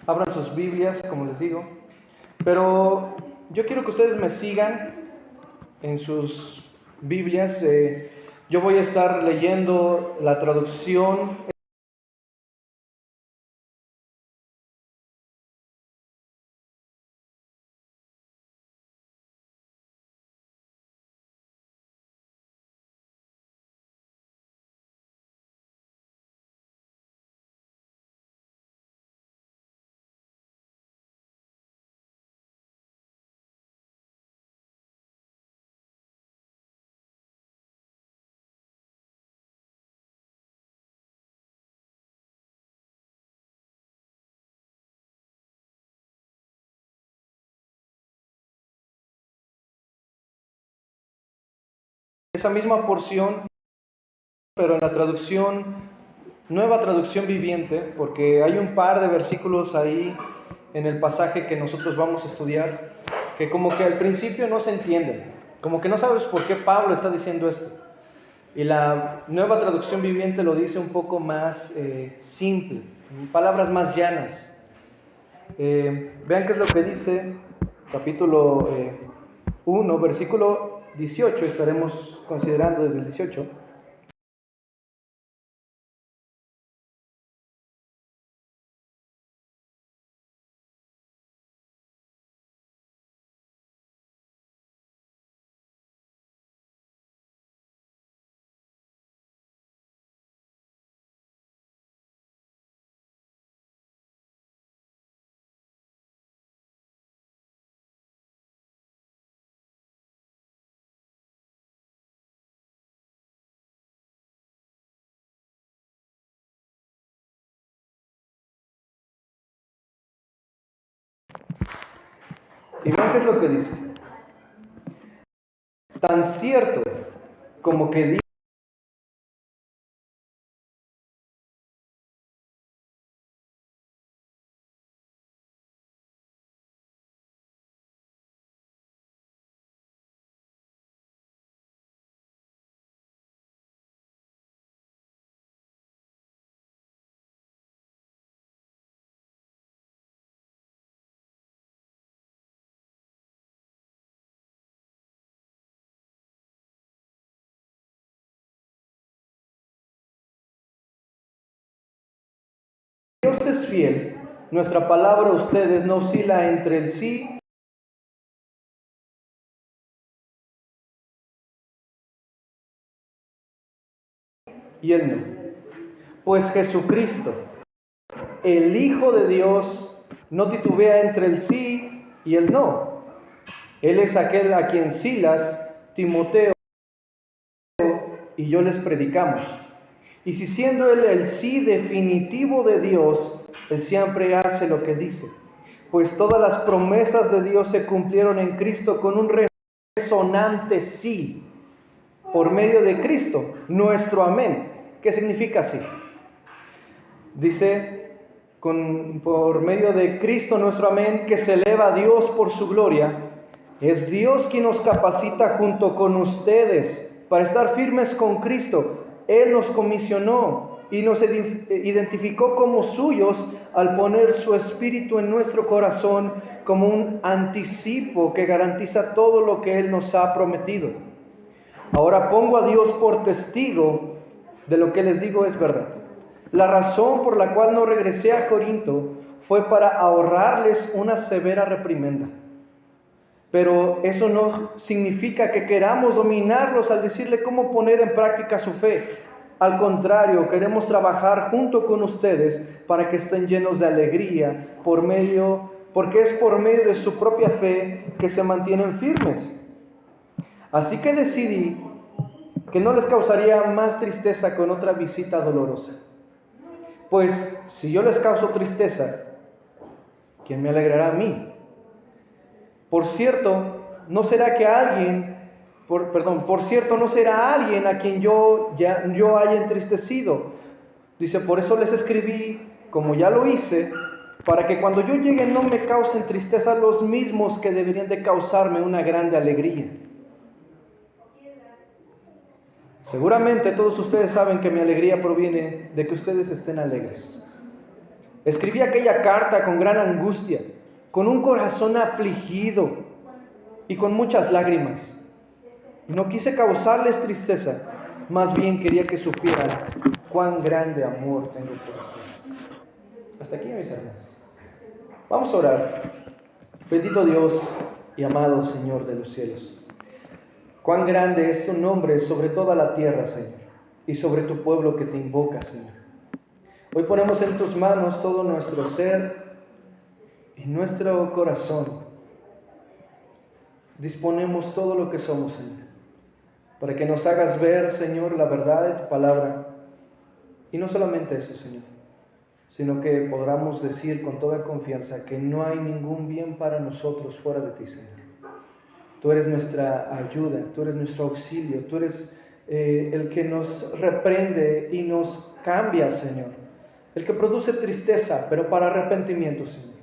Abran sus Biblias, como les digo, pero yo quiero que ustedes me sigan en sus Biblias. Yo voy a estar leyendo la traducción esa misma porción, pero en la traducción, nueva traducción viviente, porque hay un par de versículos ahí en el pasaje que nosotros vamos a estudiar, que como que al principio no se entienden, como que no sabes por qué Pablo está diciendo esto. Y la nueva traducción viviente lo dice un poco más simple, en palabras más llanas. Vean qué es lo que dice, capítulo 1, versículo 18, estaremos considerando desde el 18. Y vean qué es lo que dice. Tan cierto como que dice Dios es fiel, nuestra palabra a ustedes no oscila entre el sí y el no. Pues Jesucristo, el Hijo de Dios, no titubea entre el sí y el no. Él es aquel a quien Silas, Timoteo y yo les predicamos. Y si siendo él el sí definitivo de Dios, él siempre hace lo que dice. Pues todas las promesas de Dios se cumplieron en Cristo con un resonante sí, por medio de Cristo, nuestro amén. ¿Qué significa sí? Dice, por medio de Cristo nuestro amén, que se eleva a Dios por su gloria. Es Dios quien nos capacita junto con ustedes para estar firmes con Cristo. Él nos comisionó y nos identificó como suyos al poner su espíritu en nuestro corazón como un anticipo que garantiza todo lo que Él nos ha prometido. Ahora pongo a Dios por testigo de lo que les digo es verdad. La razón por la cual no regresé a Corinto fue para ahorrarles una severa reprimenda. Pero eso no significa que queramos dominarlos al decirle cómo poner en práctica su fe. Al contrario, queremos trabajar junto con ustedes para que estén llenos de alegría porque es por medio de su propia fe que se mantienen firmes. Así que decidí que no les causaría más tristeza con otra visita dolorosa. Pues si yo les causo tristeza, ¿quién me alegrará a mí? Por cierto, no será alguien a quien yo haya entristecido. Dice, por eso les escribí, como ya lo hice, para que cuando yo llegue no me causen tristeza los mismos que deberían de causarme una grande alegría. Seguramente todos ustedes saben que mi alegría proviene de que ustedes estén alegres. Escribí aquella carta con gran angustia, con un corazón afligido y con muchas lágrimas. Y no quise causarles tristeza, más bien quería que supieran cuán grande amor tengo por ustedes. Hasta aquí, mis hermanos. Vamos a orar. Bendito Dios y amado Señor de los cielos. Cuán grande es tu nombre sobre toda la tierra, Señor, y sobre tu pueblo que te invoca, Señor. Hoy ponemos en tus manos todo nuestro ser y nuestro corazón. Disponemos todo lo que somos, Señor, para que nos hagas ver, Señor, la verdad de tu palabra. Y no solamente eso, Señor, sino que podamos decir con toda confianza que no hay ningún bien para nosotros fuera de ti, Señor. Tú eres nuestra ayuda, tú eres nuestro auxilio, tú eres el que nos reprende y nos cambia, Señor. El que produce tristeza, pero para arrepentimiento, Señor.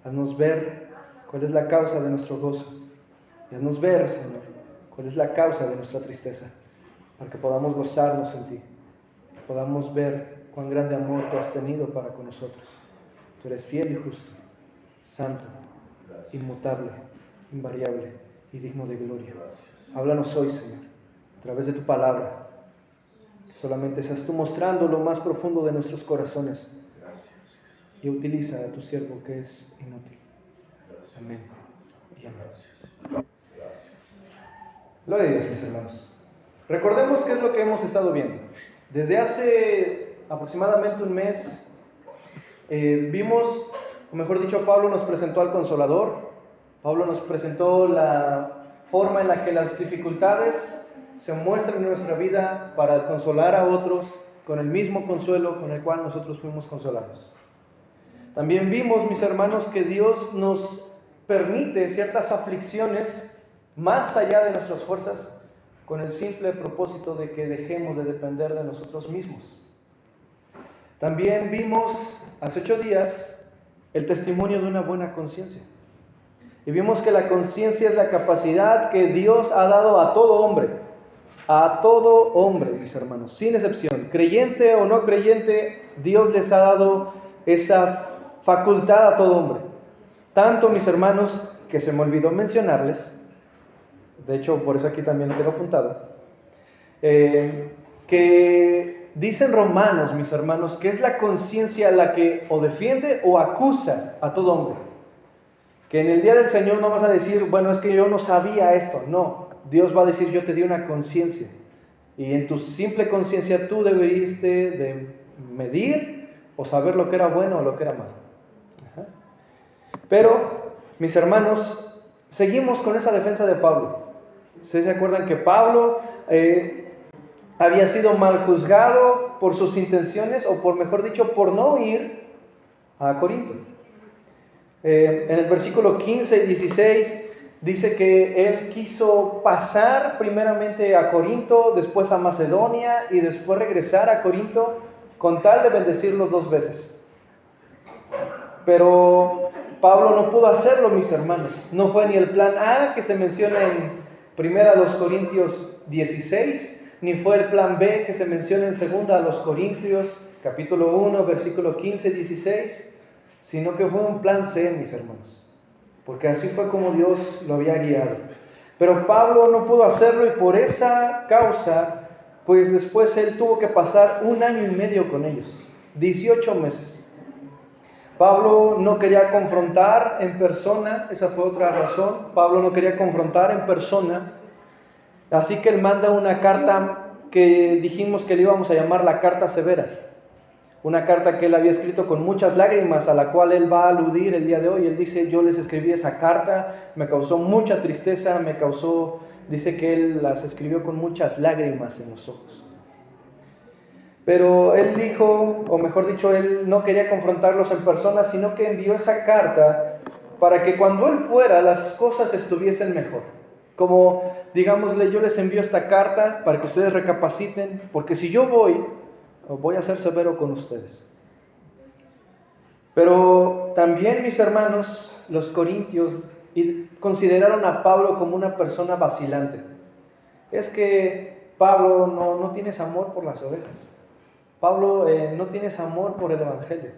Haznos ver cuál es la causa de nuestro gozo. Y haznos ver, Señor, cuál es la causa de nuestra tristeza, para que podamos gozarnos en ti. Podamos ver cuán grande amor tú has tenido para con nosotros. Tú eres fiel y justo, santo, inmutable, invariable y digno de gloria. Háblanos hoy, Señor, a través de tu palabra. Solamente seas tú mostrando lo más profundo de nuestros corazones. Y utiliza a tu siervo que es inútil. Amén y amén. Gloria a Dios, mis hermanos. Recordemos qué es lo que hemos estado viendo. Desde hace aproximadamente un mes vimos, o mejor dicho, Pablo nos presentó al Consolador. Pablo nos presentó la forma en la que las dificultades se muestran en nuestra vida para consolar a otros con el mismo consuelo con el cual nosotros fuimos consolados. También vimos, mis hermanos, que Dios nos permite ciertas aflicciones más allá de nuestras fuerzas con el simple propósito de que dejemos de depender de nosotros mismos. También vimos hace 8 días el testimonio de una buena conciencia. Y vimos que la conciencia es la capacidad que Dios ha dado a todo hombre, mis hermanos, sin excepción, creyente o no creyente, Dios les ha dado esa facultad a todo hombre. Tanto, mis hermanos, que se me olvidó mencionarles, de hecho por eso aquí también lo tengo apuntado, que dicen Romanos, mis hermanos, que es la conciencia la que o defiende o acusa a todo hombre. Que en el día del Señor no vas a decir, bueno, es que yo no sabía esto. No, Dios va a decir, yo te di una conciencia. Y en tu simple conciencia tú debiste de medir o saber lo que era bueno o lo que era malo. Ajá. Pero, mis hermanos, seguimos con esa defensa de Pablo. ¿Ustedes se acuerdan que Pablo había sido mal juzgado por sus intenciones, o por mejor dicho, por no ir a Corinto? En el versículo 15 y 16 dice que él quiso pasar primeramente a Corinto, después a Macedonia y después regresar a Corinto con tal de bendecirlos 2 veces. Pero Pablo no pudo hacerlo, mis hermanos. No fue ni el plan A que se menciona en 1 Corintios 16, ni fue el plan B que se menciona en 2 Corintios capítulo 1, versículo 15 y 16, sino que fue un plan C, mis hermanos. porque así fue como Dios lo había guiado. Pero Pablo no pudo hacerlo y por esa causa, pues después él tuvo que pasar 1 año y medio con ellos, 18 meses. Pablo no quería confrontar en persona, esa fue otra razón. Pablo no quería confrontar en persona, así que él manda una carta que dijimos que le íbamos a llamar la carta severa. Una carta que él había escrito con muchas lágrimas, a la cual él va a aludir el día de hoy. Él dice, yo les escribí esa carta, me causó mucha tristeza, dice que él las escribió con muchas lágrimas en los ojos. Pero él dijo, o mejor dicho, él no quería confrontarlos en persona, sino que envió esa carta para que cuando él fuera las cosas estuviesen mejor. Como, digámosle, yo les envío esta carta para que ustedes recapaciten, porque si yo voy a ser severo con ustedes. Pero también, mis hermanos, los corintios consideraron a Pablo como una persona vacilante. Es que Pablo no tienes amor por las ovejas. Pablo, no tienes amor por el evangelio.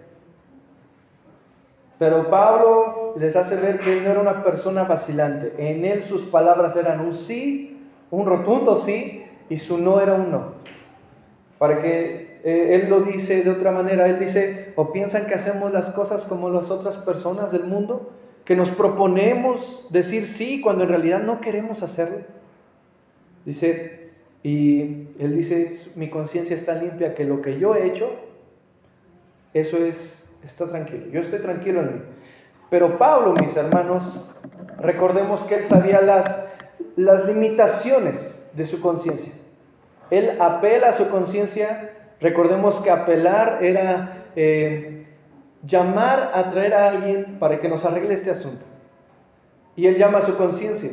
Pero Pablo les hace ver que él no era una persona vacilante. En él sus palabras eran un sí, un rotundo sí, y su no era un no. Para que él lo dice de otra manera, él dice, o piensan que hacemos las cosas como las otras personas del mundo, que nos proponemos decir sí cuando en realidad no queremos hacerlo. Dice, y él dice, mi conciencia está limpia, que lo que yo he hecho, eso está tranquilo, yo estoy tranquilo en mí. Pero Pablo, mis hermanos, recordemos que él sabía las limitaciones de su conciencia. Él apela a su conciencia. Recordemos que apelar era llamar a traer a alguien para que nos arregle este asunto. Y él llama a su conciencia.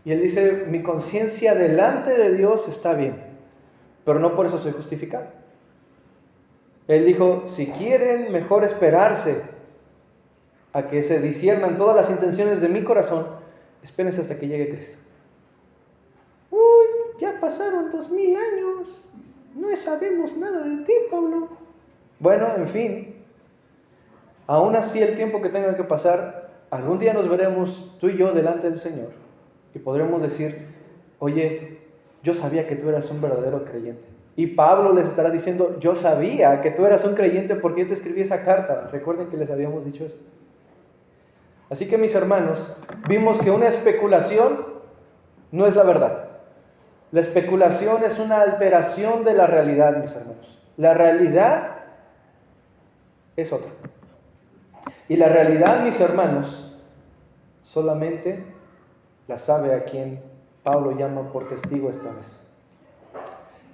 Y él dice, mi conciencia delante de Dios está bien, pero no por eso soy justificado. Él dijo, si quieren, mejor esperarse a que se disciernan todas las intenciones de mi corazón, espérense hasta que llegue Cristo. Uy, ya pasaron 2000 años, no sabemos nada de ti, Pablo. Bueno, en fin, aún así el tiempo que tenga que pasar, algún día nos veremos tú y yo delante del Señor y podremos decir, oye, yo sabía que tú eras un verdadero creyente. Y Pablo les estará diciendo, yo sabía que tú eras un creyente porque yo te escribí esa carta. Recuerden que les habíamos dicho eso. Así que, mis hermanos, vimos que una especulación no es la verdad. La especulación es una alteración de la realidad, mis hermanos. La realidad es otra. Y la realidad, mis hermanos, solamente la sabe a quien Pablo llama por testigo esta vez.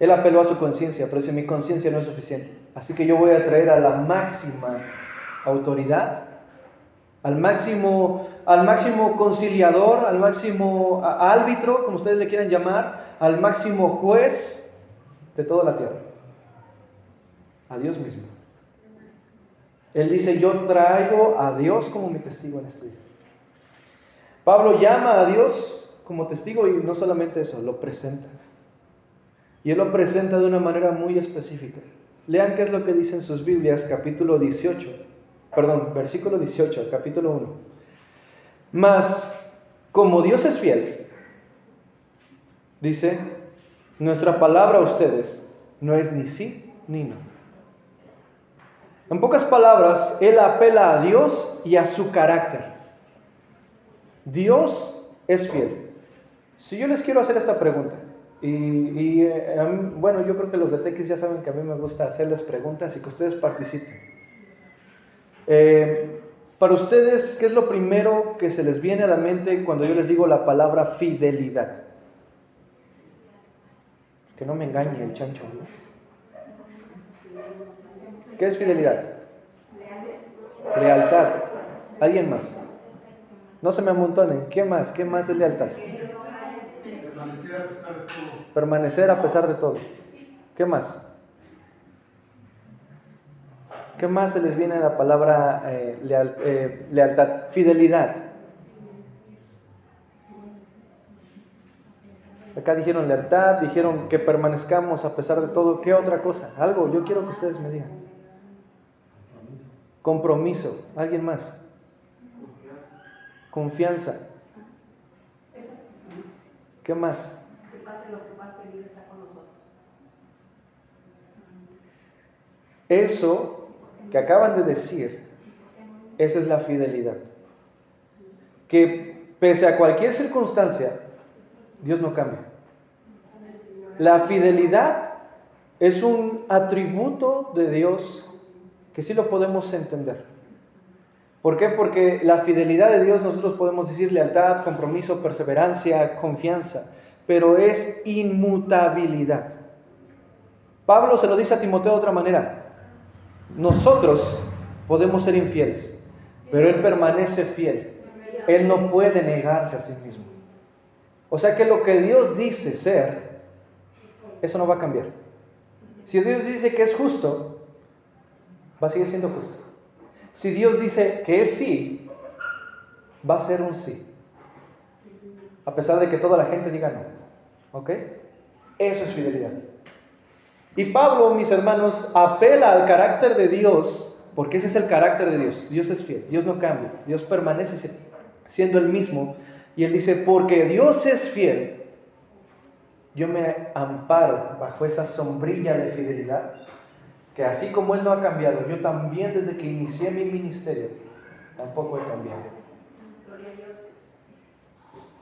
Él apeló a su conciencia, pero dice, mi conciencia no es suficiente. Así que yo voy a traer a la máxima autoridad, al máximo conciliador, al máximo árbitro, como ustedes le quieran llamar, al máximo juez de toda la tierra, a Dios mismo. Él dice, yo traigo a Dios como mi testigo en este día. Pablo llama a Dios como testigo y no solamente eso, lo presenta. Y él lo presenta de una manera muy específica. Lean qué es lo que dice en sus Biblias, versículo 18, capítulo 1. Mas, como Dios es fiel, dice, nuestra palabra a ustedes no es ni sí ni no. En pocas palabras, él apela a Dios y a su carácter. Dios es fiel. Si yo les quiero hacer esta pregunta, bueno, yo creo que los de TX ya saben que a mí me gusta hacerles preguntas y que ustedes participen. Para ustedes, ¿qué es lo primero que se les viene a la mente cuando yo les digo la palabra fidelidad? Que no me engañe el chancho, ¿no? ¿Qué es fidelidad? Lealtad. ¿Alguien más? No se me amontonen. ¿Qué más? ¿Qué más es lealtad? Permanecer a pesar de todo. ¿Qué más? ¿Qué más se les viene a la palabra lealtad? Fidelidad. Acá dijeron lealtad, dijeron que permanezcamos a pesar de todo. ¿Qué otra cosa? Algo, yo quiero que ustedes me digan. Compromiso. ¿Alguien más? confianza. ¿Qué más? Que pase lo que pase, Él está con nosotros. Eso que acaban de decir, esa es la fidelidad. Que pese a cualquier circunstancia, Dios no cambia. La fidelidad es un atributo de Dios que sí lo podemos entender. ¿Por qué? Porque la fidelidad de Dios nosotros podemos decir lealtad, compromiso, perseverancia, confianza, pero es inmutabilidad. Pablo se lo dice a Timoteo de otra manera. Nosotros podemos ser infieles, pero él permanece fiel. Él no puede negarse a sí mismo. O sea que lo que Dios dice ser, eso no va a cambiar. Si Dios dice que es justo, va a seguir siendo justo. Si Dios dice que es sí, va a ser un sí. A pesar de que toda la gente diga no. ¿Ok? Eso es fidelidad. Y Pablo, mis hermanos, apela al carácter de Dios, porque ese es el carácter de Dios. Dios es fiel, Dios no cambia, Dios permanece siendo el mismo. Y él dice, porque Dios es fiel, yo me amparo bajo esa sombrilla de fidelidad, que así como Él no ha cambiado, yo también desde que inicié mi ministerio, tampoco he cambiado.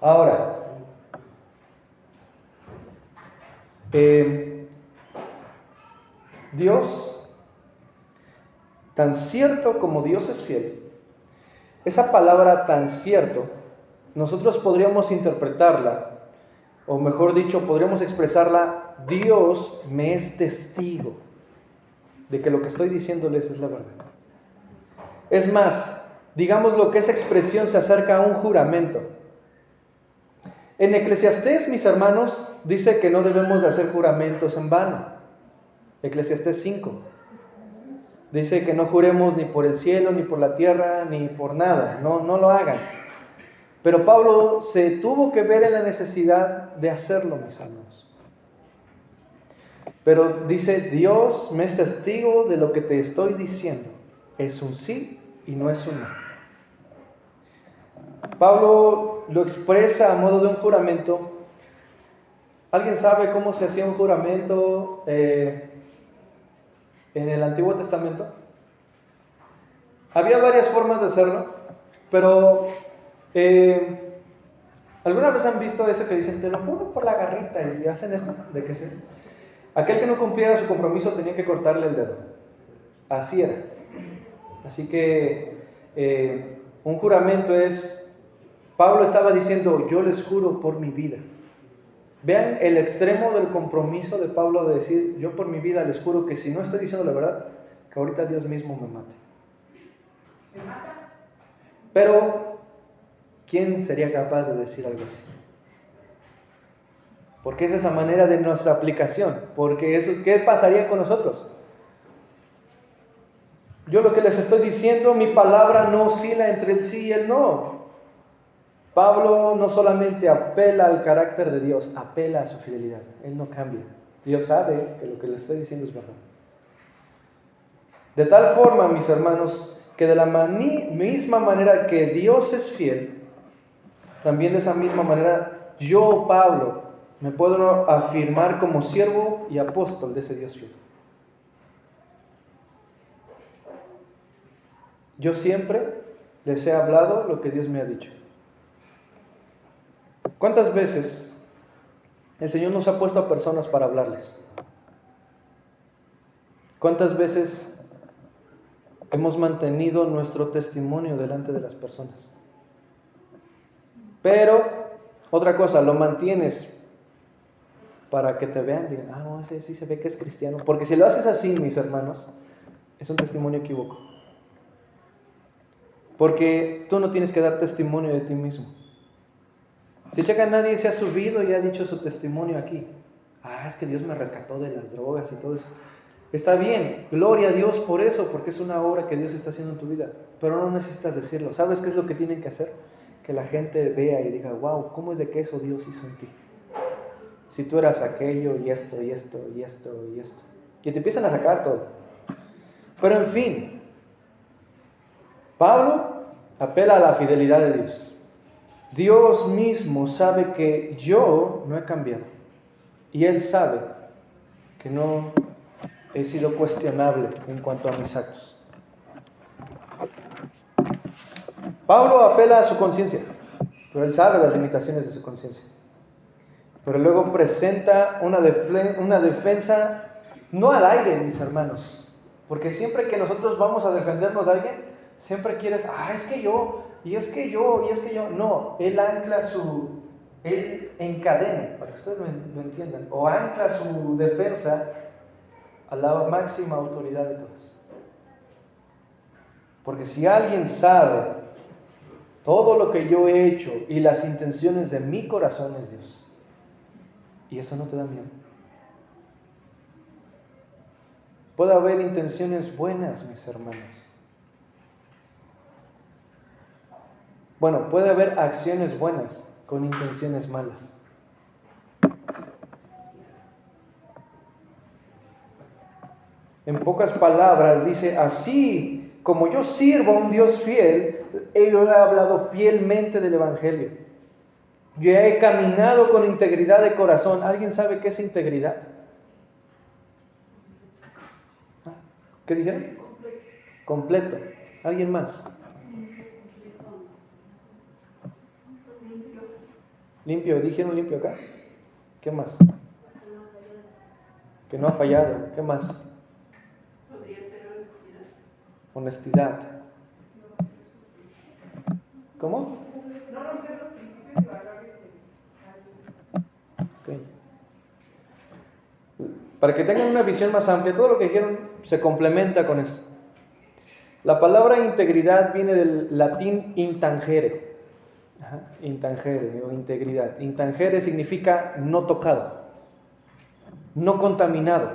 Ahora, Dios, tan cierto como Dios es fiel, esa palabra tan cierto, nosotros podríamos interpretarla, o mejor dicho, podríamos expresarla, Dios me es testigo de que lo que estoy diciéndoles es la verdad. Es más, digamos lo que esa expresión se acerca a un juramento. En Eclesiastés, mis hermanos, dice que no debemos de hacer juramentos en vano. Eclesiastés 5. Dice que no juremos ni por el cielo, ni por la tierra, ni por nada. No lo hagan. Pero Pablo se tuvo que ver en la necesidad de hacerlo, mis hermanos. Pero dice, Dios me es testigo de lo que te estoy diciendo. Es un sí y no es un no. Pablo lo expresa a modo de un juramento. ¿Alguien sabe cómo se hacía un juramento en el Antiguo Testamento? Había varias formas de hacerlo, pero ¿alguna vez han visto eso que dicen, te lo juro por la garrita, y hacen esto? ¿De qué es? Aquel que no cumpliera su compromiso tenía que cortarle el dedo. Así era. Así que un juramento es, Pablo estaba diciendo, yo les juro por mi vida. Vean el extremo del compromiso de Pablo de decir, yo por mi vida les juro que si no estoy diciendo la verdad, que ahorita Dios mismo me mate. Pero, ¿quién sería capaz de decir algo así? Porque es esa manera de nuestra aplicación. Porque eso, ¿qué pasaría con nosotros? Yo lo que les estoy diciendo, mi palabra no oscila entre el sí y el no. Pablo no solamente apela al carácter de Dios, apela a su fidelidad. Él no cambia. Dios sabe que lo que le estoy diciendo es verdad. De tal forma, mis hermanos, que de la misma manera que Dios es fiel, también de esa misma manera yo, Pablo, me puedo afirmar como siervo y apóstol de ese Dios fiel. Yo siempre les he hablado lo que Dios me ha dicho. ¿Cuántas veces el Señor nos ha puesto a personas para hablarles? ¿Cuántas veces hemos mantenido nuestro testimonio delante de las personas? Pero, otra cosa, lo mantienes para que te vean, digan, no, ese sí se ve que es cristiano. Porque si lo haces así, mis hermanos, es un testimonio equívoco. Porque tú no tienes que dar testimonio de ti mismo. Si checan, nadie se ha subido y ha dicho su testimonio aquí. Es que Dios me rescató de las drogas y todo eso. Está bien, gloria a Dios por eso, porque es una obra que Dios está haciendo en tu vida. Pero no necesitas decirlo. ¿Sabes qué es lo que tienen que hacer? Que la gente vea y diga, wow, ¿cómo es de que eso Dios hizo en ti? Si tú eras aquello y esto y esto y esto y esto. Y te empiezan a sacar todo. Pero en fin, Pablo apela a la fidelidad de Dios. Dios mismo sabe que yo no he cambiado. Y Él sabe que no he sido cuestionable en cuanto a mis actos. Pablo apela a su conciencia, pero él sabe las limitaciones de su conciencia. Pero luego presenta una defensa, no al aire, mis hermanos. Porque siempre que nosotros vamos a defendernos a alguien, siempre quieres, es que yo, y es que yo, y es que yo. No, él encadena, para que ustedes lo entiendan, o ancla su defensa a la máxima autoridad de todas. Porque si alguien sabe todo lo que yo he hecho y las intenciones de mi corazón, es Dios. Y eso no te da miedo. Puede haber intenciones buenas, mis hermanos. Bueno, puede haber acciones buenas con intenciones malas. En pocas palabras dice, así como yo sirvo a un Dios fiel, yo he hablado fielmente del Evangelio. Yo he caminado con integridad de corazón. ¿Alguien sabe qué es integridad? ¿Qué dijeron? Completo. ¿Alguien más? Limpio. ¿Dijeron limpio acá? ¿Qué más? Que no ha fallado. ¿Qué más? Podría ser Honestidad. ¿Cómo? no romper los principios y valores de Okay. Para que tengan una visión más amplia, todo lo que dijeron se complementa con esto. La palabra integridad viene del latín intangere. Intangere o integridad. Intangere significa no tocado, no contaminado.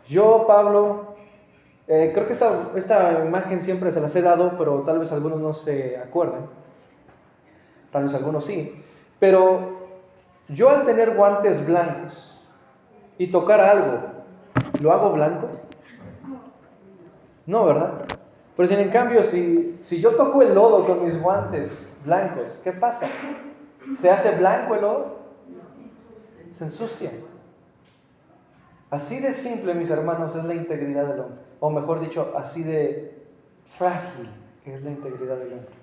Yo, Pablo, creo que esta imagen siempre se las he dado, pero tal vez algunos no se acuerden. Tal vez algunos sí. Pero yo, al tener guantes blancos y tocar algo, ¿lo hago blanco? No, ¿verdad? Pero sin en cambio, si yo toco el lodo con mis guantes blancos, ¿qué pasa? ¿Se hace blanco el lodo? Se ensucia. Así de simple, mis hermanos, es la integridad del hombre. O mejor dicho, así de frágil es la integridad del hombre.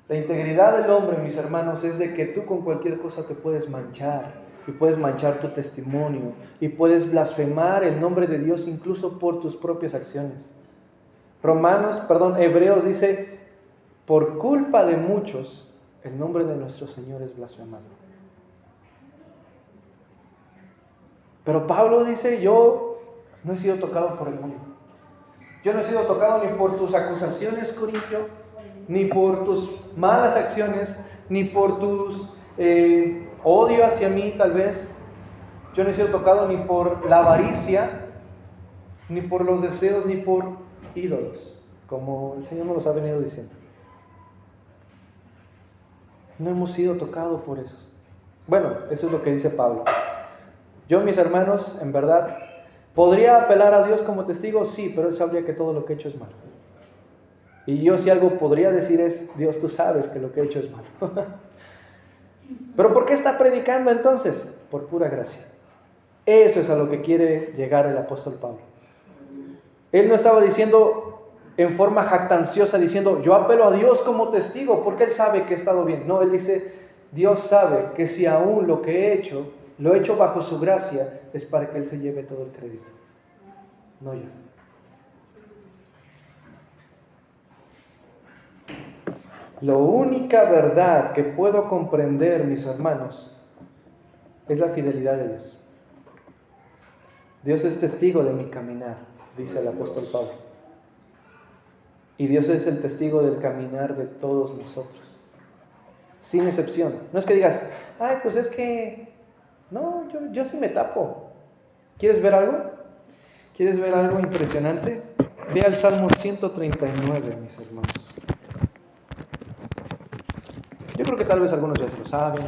La integridad del hombre, mis hermanos, es de que tú con cualquier cosa te puedes manchar. Y puedes manchar tu testimonio. Y puedes blasfemar el nombre de Dios incluso por tus propias acciones. Hebreos dice, por culpa de muchos, el nombre de nuestro Señor es blasfemado. Pero Pablo dice, yo no he sido tocado por el mundo. Yo no he sido tocado ni por tus acusaciones, Corintio, ni por tus malas acciones, ni por tus odio hacia mí, tal vez. Yo no he sido tocado ni por la avaricia, ni por los deseos, ni por ídolos, como el Señor nos los ha venido diciendo. No hemos sido tocados por eso. Bueno, eso es lo que dice Pablo. Yo, mis hermanos, en verdad, ¿podría apelar a Dios como testigo? Sí, pero Él sabría que todo lo que he hecho es malo. Y yo, si algo podría decir es, Dios, tú sabes que lo que he hecho es malo. ¿Pero por qué está predicando entonces? Por pura gracia. Eso es a lo que quiere llegar el apóstol Pablo. Él no estaba diciendo en forma jactanciosa, diciendo, yo apelo a Dios como testigo, porque Él sabe que he estado bien. No, Él dice, Dios sabe que si aún lo que he hecho, lo he hecho bajo su gracia, es para que Él se lleve todo el crédito. No yo. La única verdad que puedo comprender, mis hermanos, es la fidelidad de Dios. Dios es testigo de mi caminar, dice el apóstol Pablo. Y Dios es el testigo del caminar de todos nosotros. Sin excepción. No es que digas, pues es que, no, yo sí me tapo. ¿Quieres ver algo? ¿Quieres ver algo impresionante? Ve al Salmo 139, mis hermanos. Yo creo que tal vez algunos ya se lo saben,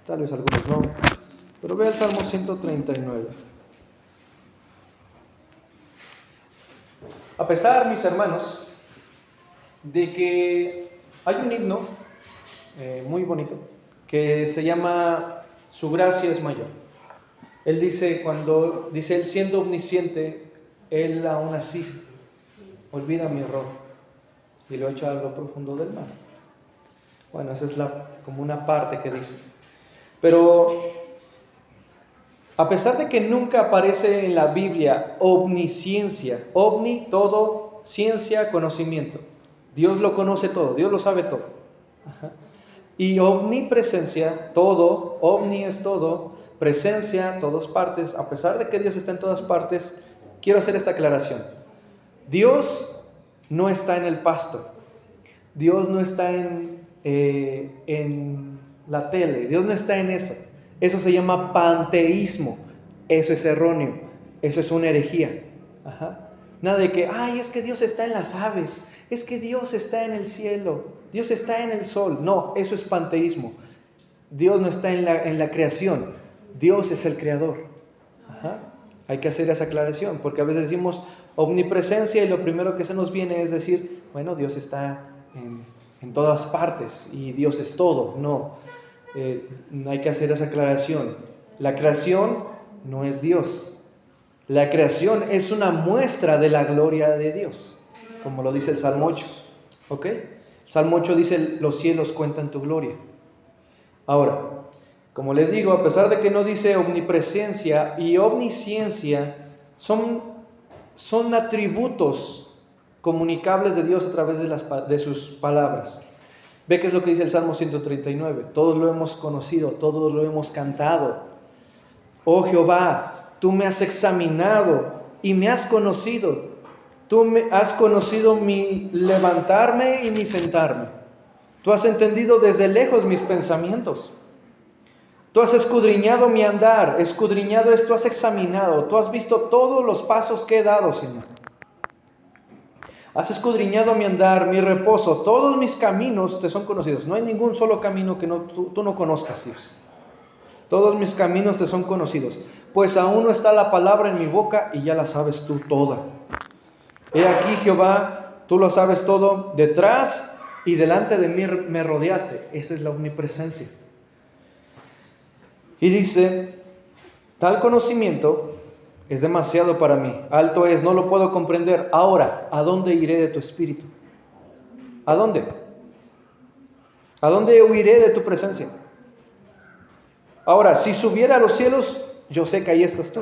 tal vez algunos no, pero ve al Salmo 139. A pesar, mis hermanos, de que hay un himno muy bonito, que se llama Su gracia es mayor. Él dice, cuando dice Él siendo omnisciente, Él aún así olvida mi error y lo echa a lo profundo del mar. Bueno, esa es como una parte que dice. Pero a pesar de que nunca aparece en la Biblia omnisciencia, omni, todo, ciencia, conocimiento. Dios lo conoce todo, Dios lo sabe todo. Ajá. Y omnipresencia, todo, omni es todo, presencia, todas partes. A pesar de que Dios está en todas partes, quiero hacer esta aclaración. Dios no está en el pasto. Dios no está en la tele. Dios no está en eso. Eso se llama panteísmo. Eso es erróneo. Eso es una herejía. Ajá. Nada de que, ay, es que Dios está en las aves. Es que Dios está en el cielo. Dios está en el sol. No, eso es panteísmo. Dios no está en la creación. Dios es el creador. Ajá. Hay que hacer esa aclaración, porque a veces decimos omnipresencia y lo primero que se nos viene es decir, bueno, Dios está en todas partes y Dios es todo. No, hay que hacer esa aclaración. La creación no es Dios. La creación es una muestra de la gloria de Dios, como lo dice el Salmo 8. ¿Ok? Salmo 8 dice, los cielos cuentan tu gloria. Ahora, como les digo, a pesar de que no dice omnipresencia y omnisciencia, son atributos comunicables de Dios a través de sus palabras. Ve qué es lo que dice el Salmo 139. Todos lo hemos conocido, todos lo hemos cantado. Oh Jehová, tú me has examinado y me has conocido. Tú me has conocido mi levantarme y mi sentarme. Tú has entendido desde lejos mis pensamientos. Tú has escudriñado mi andar, escudriñado esto, has examinado, tú has visto todos los pasos que he dado, Señor. Has escudriñado mi andar, mi reposo, todos mis caminos te son conocidos. No hay ningún solo camino que tú no conozcas, Dios. Todos mis caminos te son conocidos. Pues aún no está la palabra en mi boca y ya la sabes tú toda. He aquí, Jehová, tú lo sabes todo, detrás y delante de mí me rodeaste. Esa es la omnipresencia. Y dice, tal conocimiento es demasiado para mí, alto es, no lo puedo comprender. Ahora, ¿a dónde iré de tu espíritu? ¿A dónde? ¿A dónde huiré de tu presencia? Ahora, si subiera a los cielos, yo sé que ahí estás tú.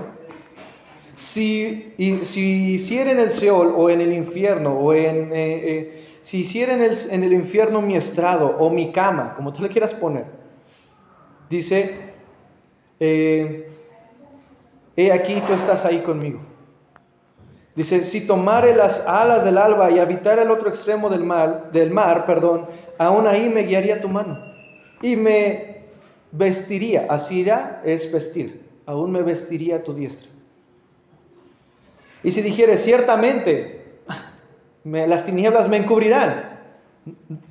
Si hiciera en el Seol o en el infierno, si hiciera en el infierno mi estrado o mi cama, como tú le quieras poner, dice, he aquí tú estás ahí conmigo. Dice, si tomare las alas del alba y habitara el otro extremo del mar, aún ahí me guiaría tu mano y me vestiría. Asirá es vestir, aún me vestiría tu diestra. Y si dijere, ciertamente las tinieblas me encubrirán,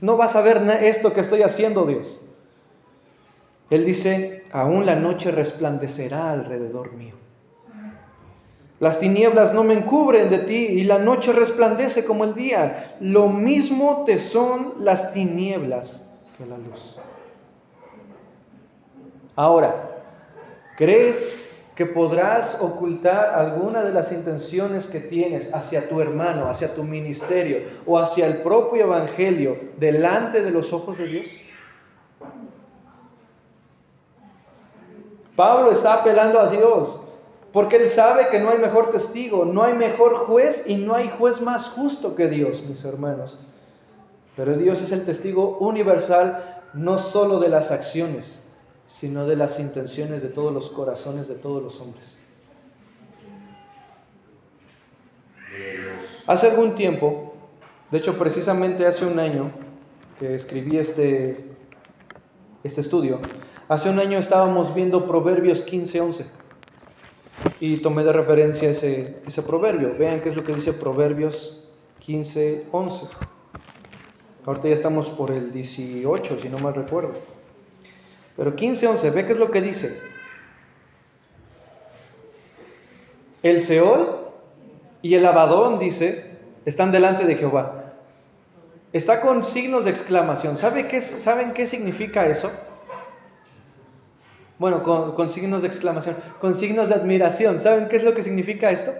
no vas a ver esto que estoy haciendo, Dios. Él dice, aún la noche resplandecerá alrededor mío. Las tinieblas no me encubren de ti y la noche resplandece como el día. Lo mismo te son las tinieblas que la luz. Ahora, ¿crees que podrás ocultar alguna de las intenciones que tienes hacia tu hermano, hacia tu ministerio o hacia el propio evangelio delante de los ojos de Dios? Pablo está apelando a Dios, porque él sabe que no hay mejor testigo, no hay mejor juez y no hay juez más justo que Dios, mis hermanos. Pero Dios es el testigo universal, no solo de las acciones, sino de las intenciones de todos los corazones de todos los hombres. Hace algún tiempo, de hecho precisamente hace un año que escribí este estudio, hace un año estábamos viendo Proverbios 15:11 y tomé de referencia ese proverbio. Vean qué es lo que dice Proverbios 15:11. Ahorita ya estamos por el 18, si no mal recuerdo. Pero 15:11, ve qué es lo que dice. El Seol y el Abadón, dice, están delante de Jehová. Está con signos de exclamación. ¿Saben qué significa eso? Bueno, con signos de exclamación, con signos de admiración. ¿Saben qué es lo que significa esto?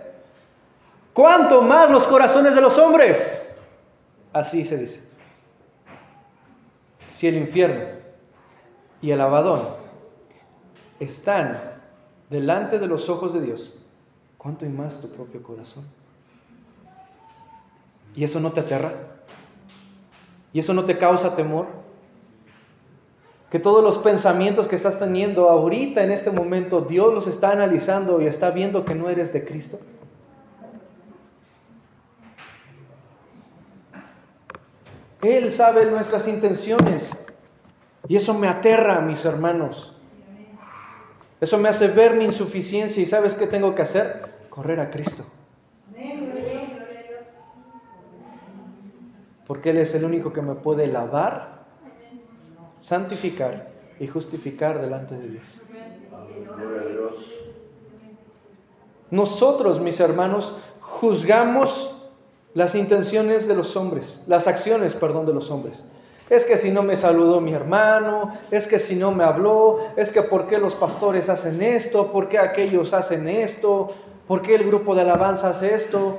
¿Cuánto más los corazones de los hombres? Así se dice. Si el infierno y el Abadón están delante de los ojos de Dios, ¿cuánto y más tu propio corazón? ¿Y eso no te aterra? ¿Y eso no te causa temor? Que todos los pensamientos que estás teniendo ahorita en este momento, Dios los está analizando y está viendo que no eres de Cristo. Él sabe nuestras intenciones y eso me aterra, mis hermanos. Eso me hace ver mi insuficiencia y ¿sabes qué tengo que hacer? Correr a Cristo. Porque Él es el único que me puede lavar, santificar y justificar delante de Dios. Nosotros, mis hermanos, juzgamos las intenciones de los hombres, las acciones, perdón, de los hombres. Es que si no me saludó mi hermano, es que si no me habló, es que por qué los pastores hacen esto, por qué aquellos hacen esto, por qué el grupo de alabanza hace esto.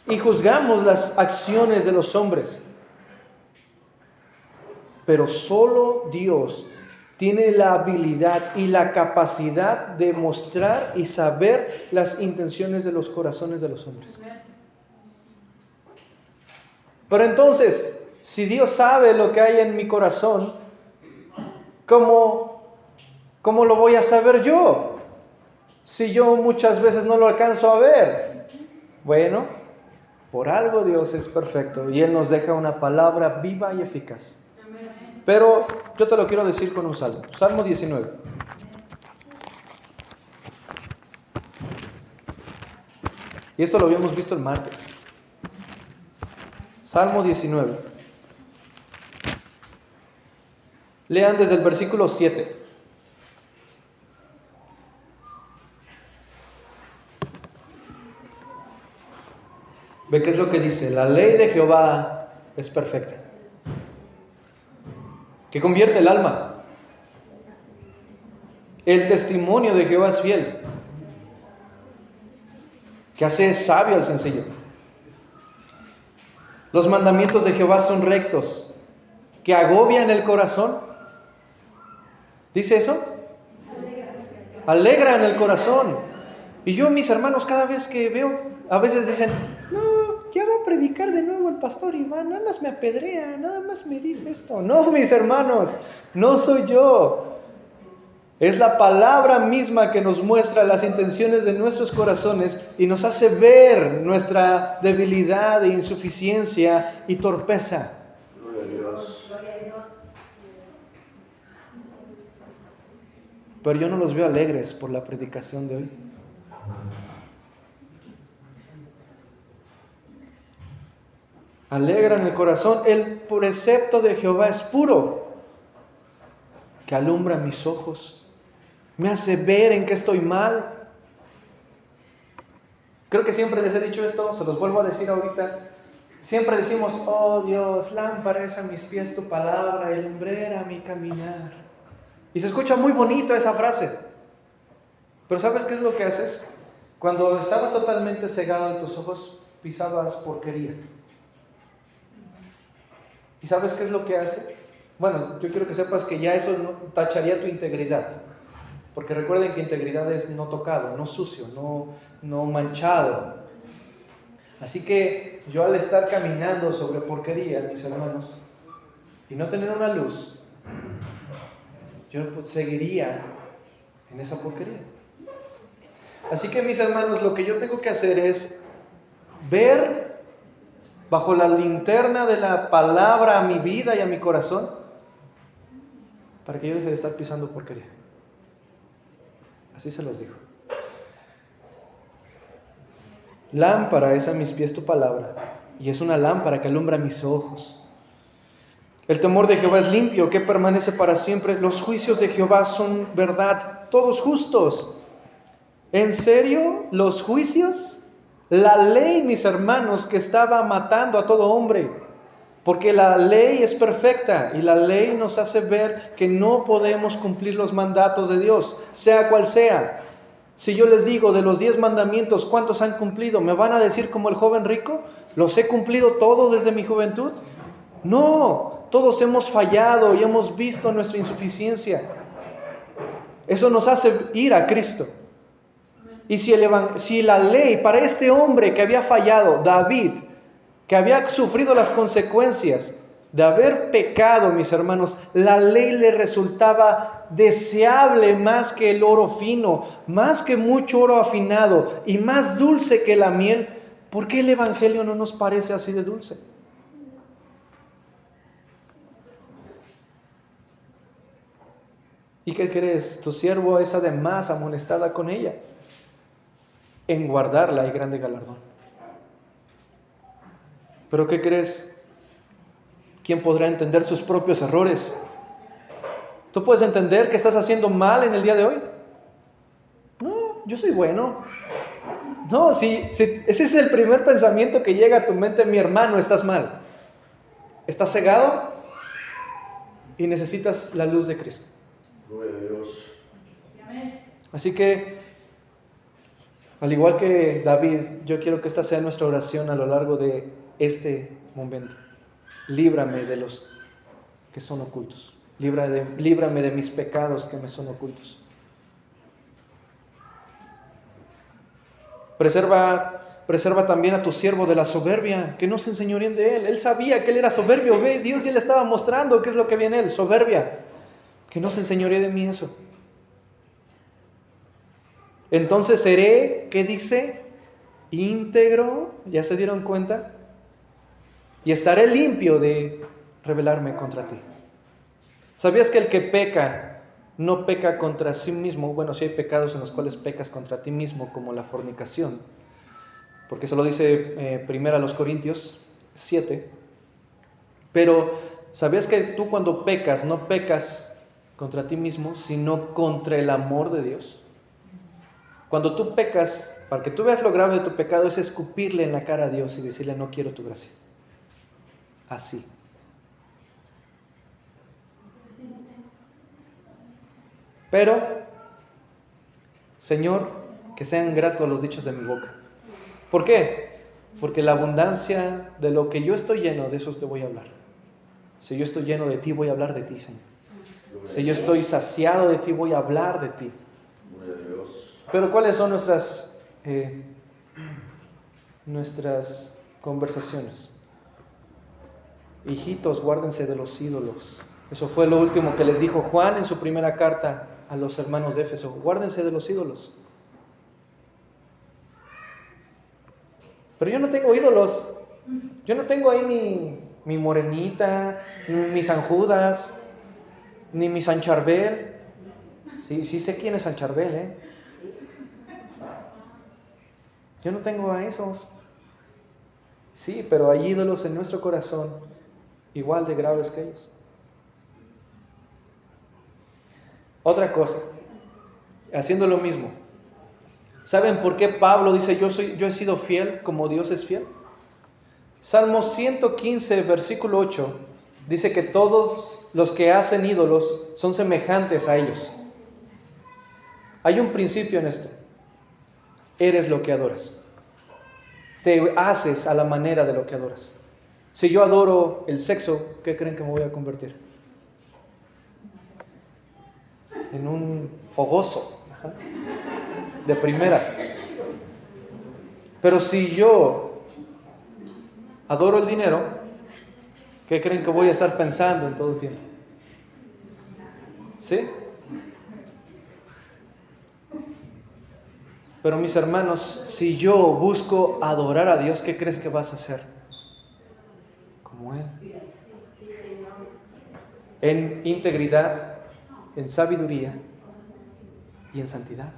Y juzgamos las acciones de los hombres. Pero solo Dios tiene la habilidad y la capacidad de mostrar y saber las intenciones de los corazones de los hombres. Pero entonces, si Dios sabe lo que hay en mi corazón, ¿cómo lo voy a saber yo? Si yo muchas veces no lo alcanzo a ver. Bueno, por algo Dios es perfecto y Él nos deja una palabra viva y eficaz. Pero yo te lo quiero decir con un salmo. Salmo 19. Y esto lo habíamos visto el martes. Salmo 19. Lean desde el versículo 7. Ve qué es lo que dice. La ley de Jehová es perfecta, que convierte el alma. El testimonio de Jehová es fiel, que hace sabio al sencillo. Los mandamientos de Jehová son rectos, que agobian el corazón. ¿Dice eso? Alegran el corazón. Y yo, mis hermanos, cada vez que veo, a veces dicen, no, ya va a predicar de nuevo el pastor Iván, nada más me apedrea, nada más me dice esto. No, mis hermanos, no soy yo. Es la palabra misma que nos muestra las intenciones de nuestros corazones y nos hace ver nuestra debilidad e insuficiencia y torpeza. Gloria a Dios. Pero yo no los veo alegres por la predicación de hoy. Alegran el corazón. El precepto de Jehová es puro, que alumbra mis ojos. Me hace ver en qué estoy mal. Creo que siempre les he dicho esto, se los vuelvo a decir ahorita. Siempre decimos, oh Dios, lámpara es a mis pies tu palabra y lumbrera mi caminar. Y se escucha muy bonito esa frase. Pero ¿sabes qué es lo que haces? Cuando estabas totalmente cegado en tus ojos, pisabas porquería. ¿Y sabes qué es lo que hace? Bueno, yo quiero que sepas que ya eso no tacharía tu integridad. Porque recuerden que integridad es no tocado, no sucio, no manchado. Así que yo al estar caminando sobre porquería, mis hermanos, y no tener una luz, yo seguiría en esa porquería. Así que, mis hermanos, lo que yo tengo que hacer es ver bajo la linterna de la palabra a mi vida y a mi corazón, para que yo deje de estar pisando porquería. Así se los digo. Lámpara es a mis pies tu palabra, y es una lámpara que alumbra mis ojos. El temor de Jehová es limpio, que permanece para siempre. Los juicios de Jehová son verdad, todos justos. ¿En serio? ¿Los juicios La ley, mis hermanos, que estaba matando a todo hombre. Porque la ley es perfecta y la ley nos hace ver que no podemos cumplir los mandatos de Dios, sea cual sea. Si yo les digo de los 10 mandamientos, ¿cuántos han cumplido? ¿Me van a decir como el joven rico? ¿Los he cumplido todos desde mi juventud? No, todos hemos fallado y hemos visto nuestra insuficiencia. Eso nos hace ir a Cristo. Y si la ley para este hombre que había fallado, David, que había sufrido las consecuencias de haber pecado, mis hermanos, la ley le resultaba deseable más que el oro fino, más que mucho oro afinado y más dulce que la miel. ¿Por qué el Evangelio no nos parece así de dulce? ¿Y qué crees? Tu siervo es además amonestada con ella. En guardarla hay grande galardón. ¿Pero qué crees? ¿Quién podrá entender sus propios errores? ¿Tú puedes entender que estás haciendo mal en el día de hoy? No, yo soy bueno. No, si ese es el primer pensamiento que llega a tu mente, mi hermano, estás mal. Estás cegado y necesitas la luz de Cristo. Gloria a Dios. Así que, al igual que David, yo quiero que esta sea nuestra oración a lo largo de este momento. Líbrame de los que son ocultos. Líbrame de mis pecados que me son ocultos. Preserva también a tu siervo de la soberbia, que no se enseñoríen de él. Él sabía que él era soberbio. Ve, Dios ya le estaba mostrando qué es lo que viene en él, soberbia. Que no se enseñoríe de mí eso. Entonces seré, ¿qué dice? Íntegro, ¿ya se dieron cuenta? Y estaré limpio de rebelarme contra ti. ¿Sabías que el que peca no peca contra sí mismo? Bueno, sí hay pecados en los cuales pecas contra ti mismo, como la fornicación. Porque eso lo dice primero a los Corintios 7. Pero, ¿sabías que tú cuando pecas, no pecas contra ti mismo, sino contra el amor de Dios? Cuando tú pecas, para que tú veas lo grave de tu pecado, es escupirle en la cara a Dios y decirle, no quiero tu gracia. Así. Pero, Señor, que sean gratos los dichos de mi boca. ¿Por qué? Porque la abundancia de lo que yo estoy lleno, de eso te voy a hablar. Si yo estoy lleno de ti, voy a hablar de ti, Señor. Si yo estoy saciado de ti, voy a hablar de ti. Pero ¿cuáles son nuestras conversaciones? Hijitos, guárdense de los ídolos. Eso fue lo último que les dijo Juan en su primera carta a los hermanos de Éfeso. Guárdense de los ídolos. Pero yo no tengo ídolos. Yo no tengo ahí mi morenita, ni mi San Judas, ni mi San Charbel. Sí sé quién es San Charbel, ¿eh? Yo no tengo a esos. Sí, pero hay ídolos en nuestro corazón igual de graves que ellos. Otra cosa, haciendo lo mismo. ¿Saben por qué Pablo dice yo he sido fiel como Dios es fiel? Salmo 115, versículo 8, dice que todos los que hacen ídolos son semejantes a ellos. Hay un principio en esto. Eres lo que adoras. Te haces a la manera de lo que adoras. Si yo adoro el sexo, ¿qué creen que me voy a convertir? En un fogoso, de primera. Pero si yo adoro el dinero, ¿qué creen que voy a estar pensando en todo el tiempo? ¿Sí? Pero mis hermanos, si yo busco adorar a Dios, ¿qué crees que vas a hacer? Como Él. En integridad, en sabiduría y en santidad.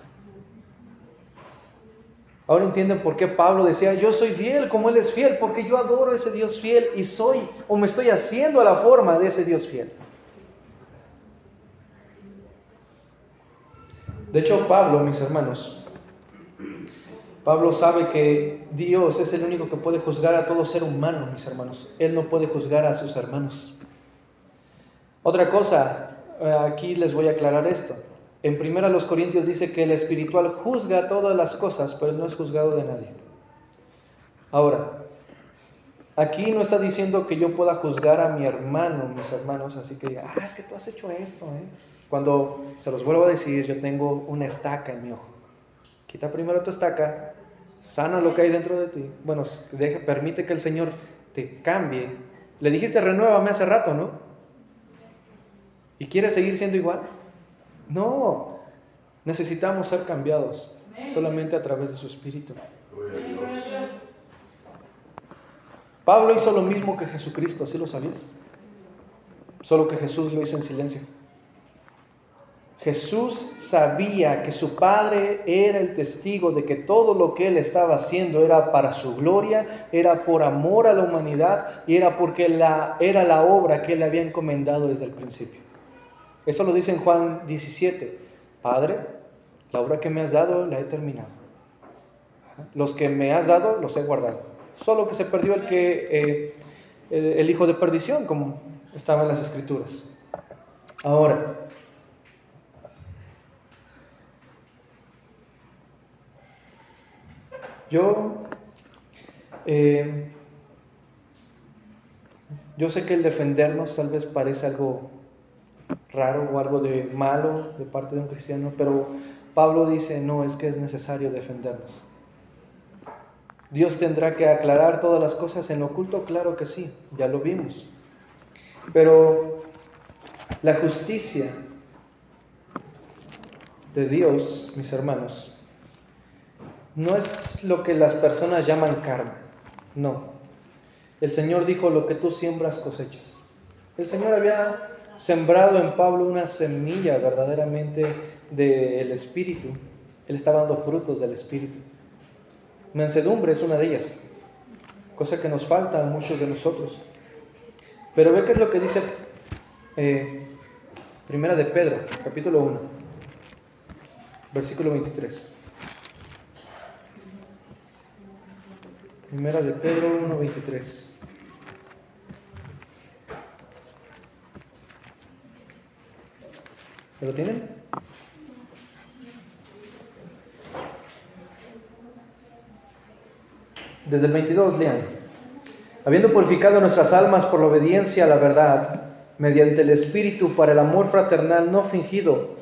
Ahora entienden por qué Pablo decía, yo soy fiel como Él es fiel, porque yo adoro a ese Dios fiel y soy, o me estoy haciendo a la forma de ese Dios fiel. De hecho, Pablo, mis hermanos, Pablo sabe que Dios es el único que puede juzgar a todo ser humano, mis hermanos. Él no puede juzgar a sus hermanos. Otra cosa, aquí les voy a aclarar esto. En 1 Corintios dice que el espiritual juzga todas las cosas, pero no es juzgado de nadie. Ahora, aquí no está diciendo que yo pueda juzgar a mi hermano, mis hermanos, así que diga, es que tú has hecho esto, ¿eh? Cuando, se los vuelvo a decir, yo tengo una estaca en mi ojo. Quita primero tu estaca, sana lo que hay dentro de ti. Bueno, permite que el Señor te cambie. Le dijiste, renuévame hace rato, ¿no? ¿Y quieres seguir siendo igual? No, necesitamos ser cambiados solamente a través de su Espíritu. Pablo hizo lo mismo que Jesucristo, ¿sí lo sabías? Solo que Jesús lo hizo en silencio. Jesús sabía que su Padre era el testigo de que todo lo que Él estaba haciendo era para su gloria, era por amor a la humanidad y era porque era la obra que Él había encomendado desde el principio. Eso lo dice en Juan 17. Padre, la obra que me has dado la he terminado. Los que me has dado los he guardado. Solo que se perdió el hijo de perdición, como estaba en las Escrituras. Ahora, yo sé que el defendernos tal vez parece algo raro o algo de malo de parte de un cristiano, pero Pablo dice, no, es que es necesario defendernos. Dios tendrá que aclarar todas las cosas en lo oculto, claro que sí, ya lo vimos. Pero la justicia de Dios, mis hermanos, no es lo que las personas llaman karma, no. El Señor dijo, lo que tú siembras cosechas. El Señor había sembrado en Pablo una semilla verdaderamente del Espíritu. Él estaba dando frutos del Espíritu. Mansedumbre es una de ellas, cosa que nos falta a muchos de nosotros. Pero ve qué es lo que dice Primera de Pedro, capítulo 1, versículo 23. Primera de Pedro 1, 23. ¿Lo tienen? Desde el 22 lean. Habiendo purificado nuestras almas por la obediencia a la verdad, mediante el Espíritu para el amor fraternal no fingido,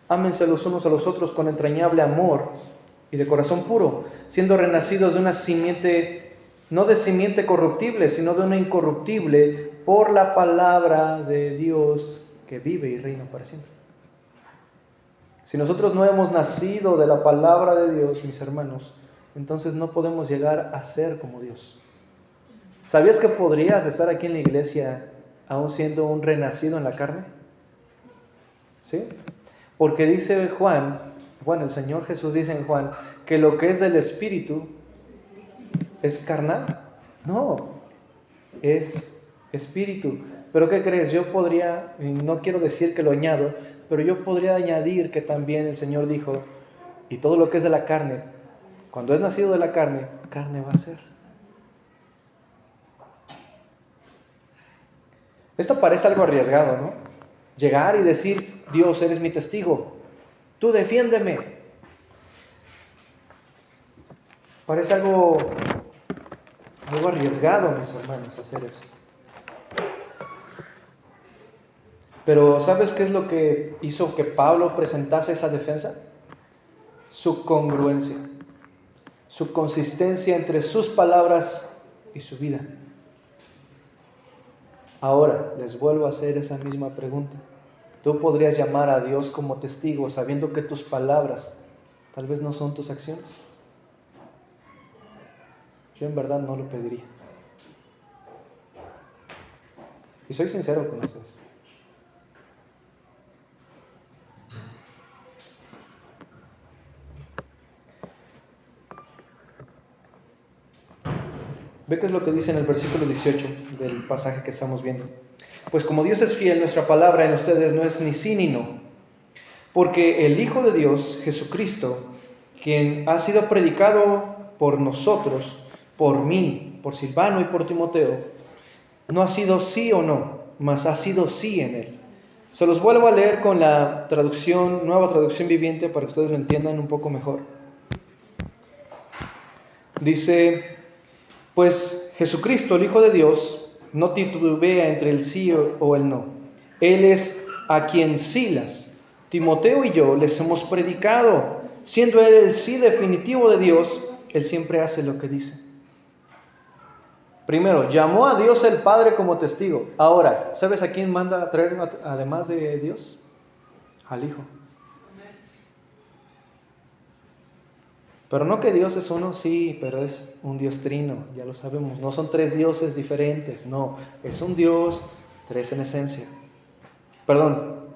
ámense los unos a los otros con entrañable amor y de corazón puro, siendo renacidos de una simiente, no de simiente corruptible, sino de una incorruptible, por la palabra de Dios que vive y reina para siempre. Si nosotros no hemos nacido de la palabra de Dios, mis hermanos, entonces no podemos llegar a ser como Dios. ¿Sabías que podrías estar aquí en la iglesia aún siendo un renacido en la carne? ¿Sí? Porque dice Juan, el Señor Jesús dice en Juan, que lo que es del Espíritu es carnal. No, es Espíritu. Pero ¿qué crees? Yo podría, y no quiero decir que lo añado, pero yo podría añadir que también el Señor dijo, y todo lo que es de la carne, cuando es nacido de la carne, carne va a ser. Esto parece algo arriesgado, ¿no? Llegar y decir, Dios, eres mi testigo, tú defiéndeme. Parece algo arriesgado, mis hermanos, hacer eso. Pero ¿sabes qué es lo que hizo que Pablo presentase esa defensa? Su congruencia, su consistencia entre sus palabras y su vida. Ahora, les vuelvo a hacer esa misma pregunta. ¿Tú podrías llamar a Dios como testigo sabiendo que tus palabras tal vez no son tus acciones? Yo en verdad no lo pediría. Y soy sincero con ustedes. Ve qué es lo que dice en el versículo 18 del pasaje que estamos viendo. Pues como Dios es fiel, nuestra palabra en ustedes no es ni sí ni no. Porque el Hijo de Dios, Jesucristo, quien ha sido predicado por nosotros, por mí, por Silvano y por Timoteo, no ha sido sí o no, mas ha sido sí en él. Se los vuelvo a leer con la traducción, nueva traducción viviente, para que ustedes lo entiendan un poco mejor. Dice: pues Jesucristo, el Hijo de Dios, no titubea entre el sí o el no. Él es a quien Silas, Timoteo y yo les hemos predicado. Siendo Él el sí definitivo de Dios, Él siempre hace lo que dice. Primero, llamó a Dios el Padre como testigo. Ahora, ¿sabes a quién manda a traer además de Dios? Al Hijo. Pero no que Dios es uno, sí, pero es un Dios trino, ya lo sabemos. No son tres dioses diferentes, no. Es un Dios, tres en esencia. Perdón,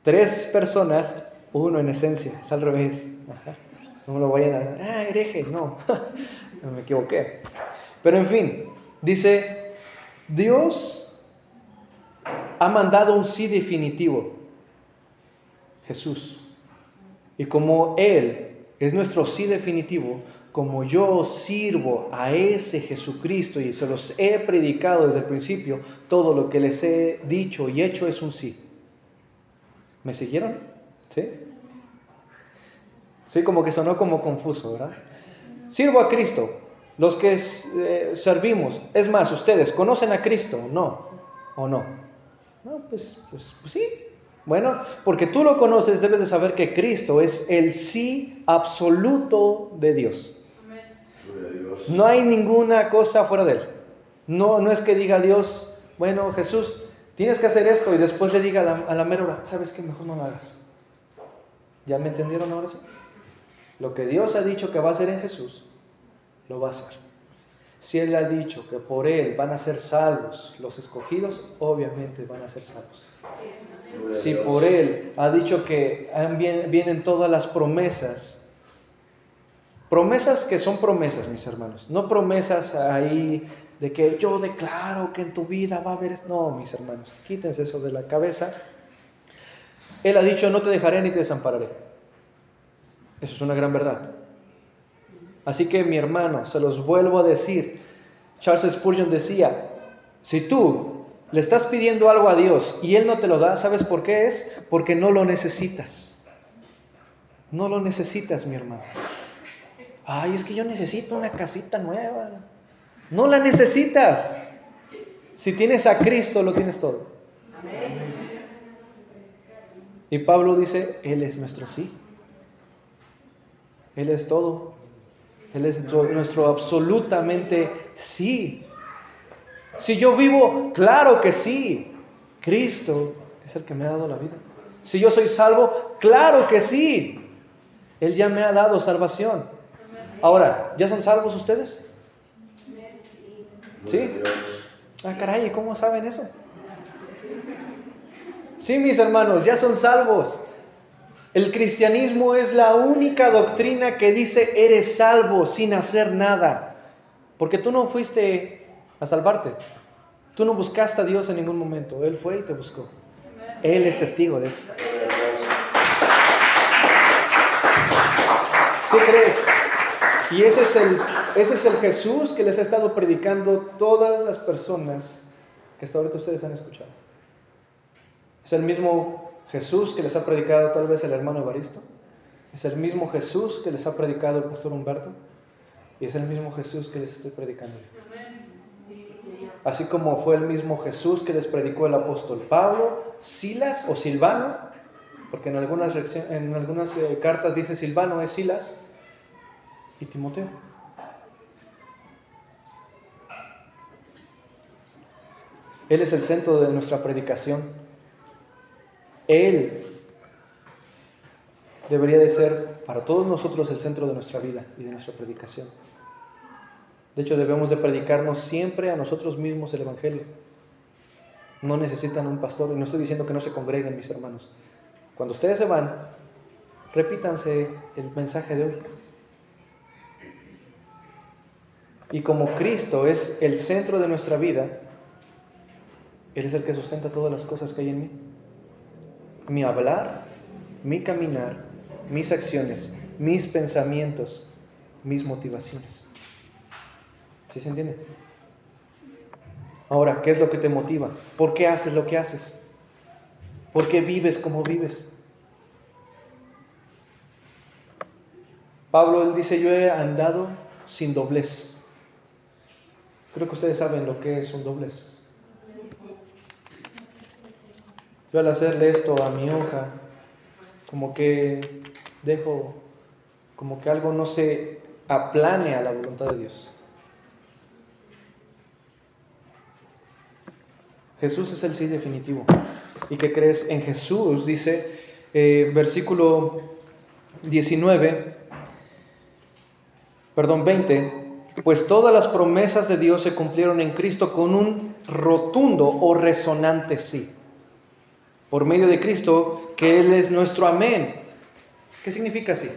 tres personas, uno en esencia. Es al revés. Ajá. No me lo vayan a... hereje, no. No me equivoqué. Pero en fin, dice, Dios ha mandado un sí definitivo. Jesús. Y como Él es nuestro sí definitivo, como yo sirvo a ese Jesucristo y se los he predicado desde el principio, todo lo que les he dicho y hecho es un sí. ¿Me siguieron? ¿Sí? Sí, como que sonó como confuso, ¿verdad? Sirvo a Cristo. Los que servimos, es más, ustedes, ¿conocen a Cristo? ¿No? ¿O no? No, pues sí. Bueno, porque tú lo conoces, debes de saber que Cristo es el sí absoluto de Dios. No hay ninguna cosa fuera de Él. No es que diga Dios, bueno, Jesús, tienes que hacer esto, y después le diga a la mera hora, ¿sabes qué? Mejor no lo hagas. ¿Ya me entendieron ahora sí? Lo que Dios ha dicho que va a hacer en Jesús, lo va a hacer. Si Él ha dicho que por Él van a ser salvos los escogidos, obviamente van a ser salvos. Si por Él ha dicho que vienen todas las promesas que son promesas, mis hermanos, no promesas ahí de que yo declaro que en tu vida va a haber... No, mis hermanos, quítense eso de la cabeza. Él ha dicho, no te dejaré ni te desampararé. Eso es una gran verdad. Así que, mi hermano, se los vuelvo a decir. Charles Spurgeon decía, si tú le estás pidiendo algo a Dios y Él no te lo da, ¿sabes por qué es? Porque no lo necesitas. No lo necesitas, mi hermano. Ay, es que yo necesito una casita nueva. No la necesitas. Si tienes a Cristo, lo tienes todo. Y Pablo dice, Él es nuestro sí. Él es todo. Él es nuestro absolutamente sí. Si yo vivo, claro que sí. Cristo es el que me ha dado la vida. Si yo soy salvo, claro que sí. Él ya me ha dado salvación. Ahora, ¿ya son salvos ustedes? ¿Sí? Ah, caray, ¿cómo saben eso? Sí, mis hermanos, ya son salvos. El cristianismo es la única doctrina que dice eres salvo sin hacer nada. Porque tú no fuiste a salvarte. Tú no buscaste a Dios en ningún momento. Él fue y te buscó. Él es testigo de eso. ¿Qué crees? Y ese es el Jesús que les ha estado predicando todas las personas que hasta ahorita ustedes han escuchado. Es el mismo Jesús que les ha predicado tal vez el hermano Evaristo. Es el mismo Jesús que les ha predicado el pastor Humberto. Y es el mismo Jesús que les estoy predicando yo. Así como fue el mismo Jesús que les predicó el apóstol Pablo, Silas o Silvano, porque en algunas cartas dice Silvano, es Silas, y Timoteo. Él es el centro de nuestra predicación. Él debería de ser para todos nosotros el centro de nuestra vida y de nuestra predicación. De hecho, debemos de predicarnos siempre a nosotros mismos el Evangelio. No necesitan un pastor, y no estoy diciendo que no se congreguen, mis hermanos. Cuando ustedes se van, repítanse el mensaje de hoy. Y como Cristo es el centro de nuestra vida, Él es el que sustenta todas las cosas que hay en mí. Mi hablar, mi caminar, mis acciones mis pensamientos, mis motivaciones. ¿Sí se entiende? Ahora, ¿qué es lo que te motiva? ¿Por qué haces lo que haces? ¿Por qué vives como vives? Pablo, él dice, yo he andado sin doblez. Creo que ustedes saben lo que es un doblez. Yo al hacerle esto a mi hoja, como que dejo, como que algo no se aplane a la voluntad de Dios. Jesús es el sí definitivo. ¿Y qué crees? En Jesús dice, versículo 20, pues todas las promesas de Dios se cumplieron en Cristo con un rotundo o resonante sí. Por medio de Cristo, que Él es nuestro amén. ¿Qué significa sí?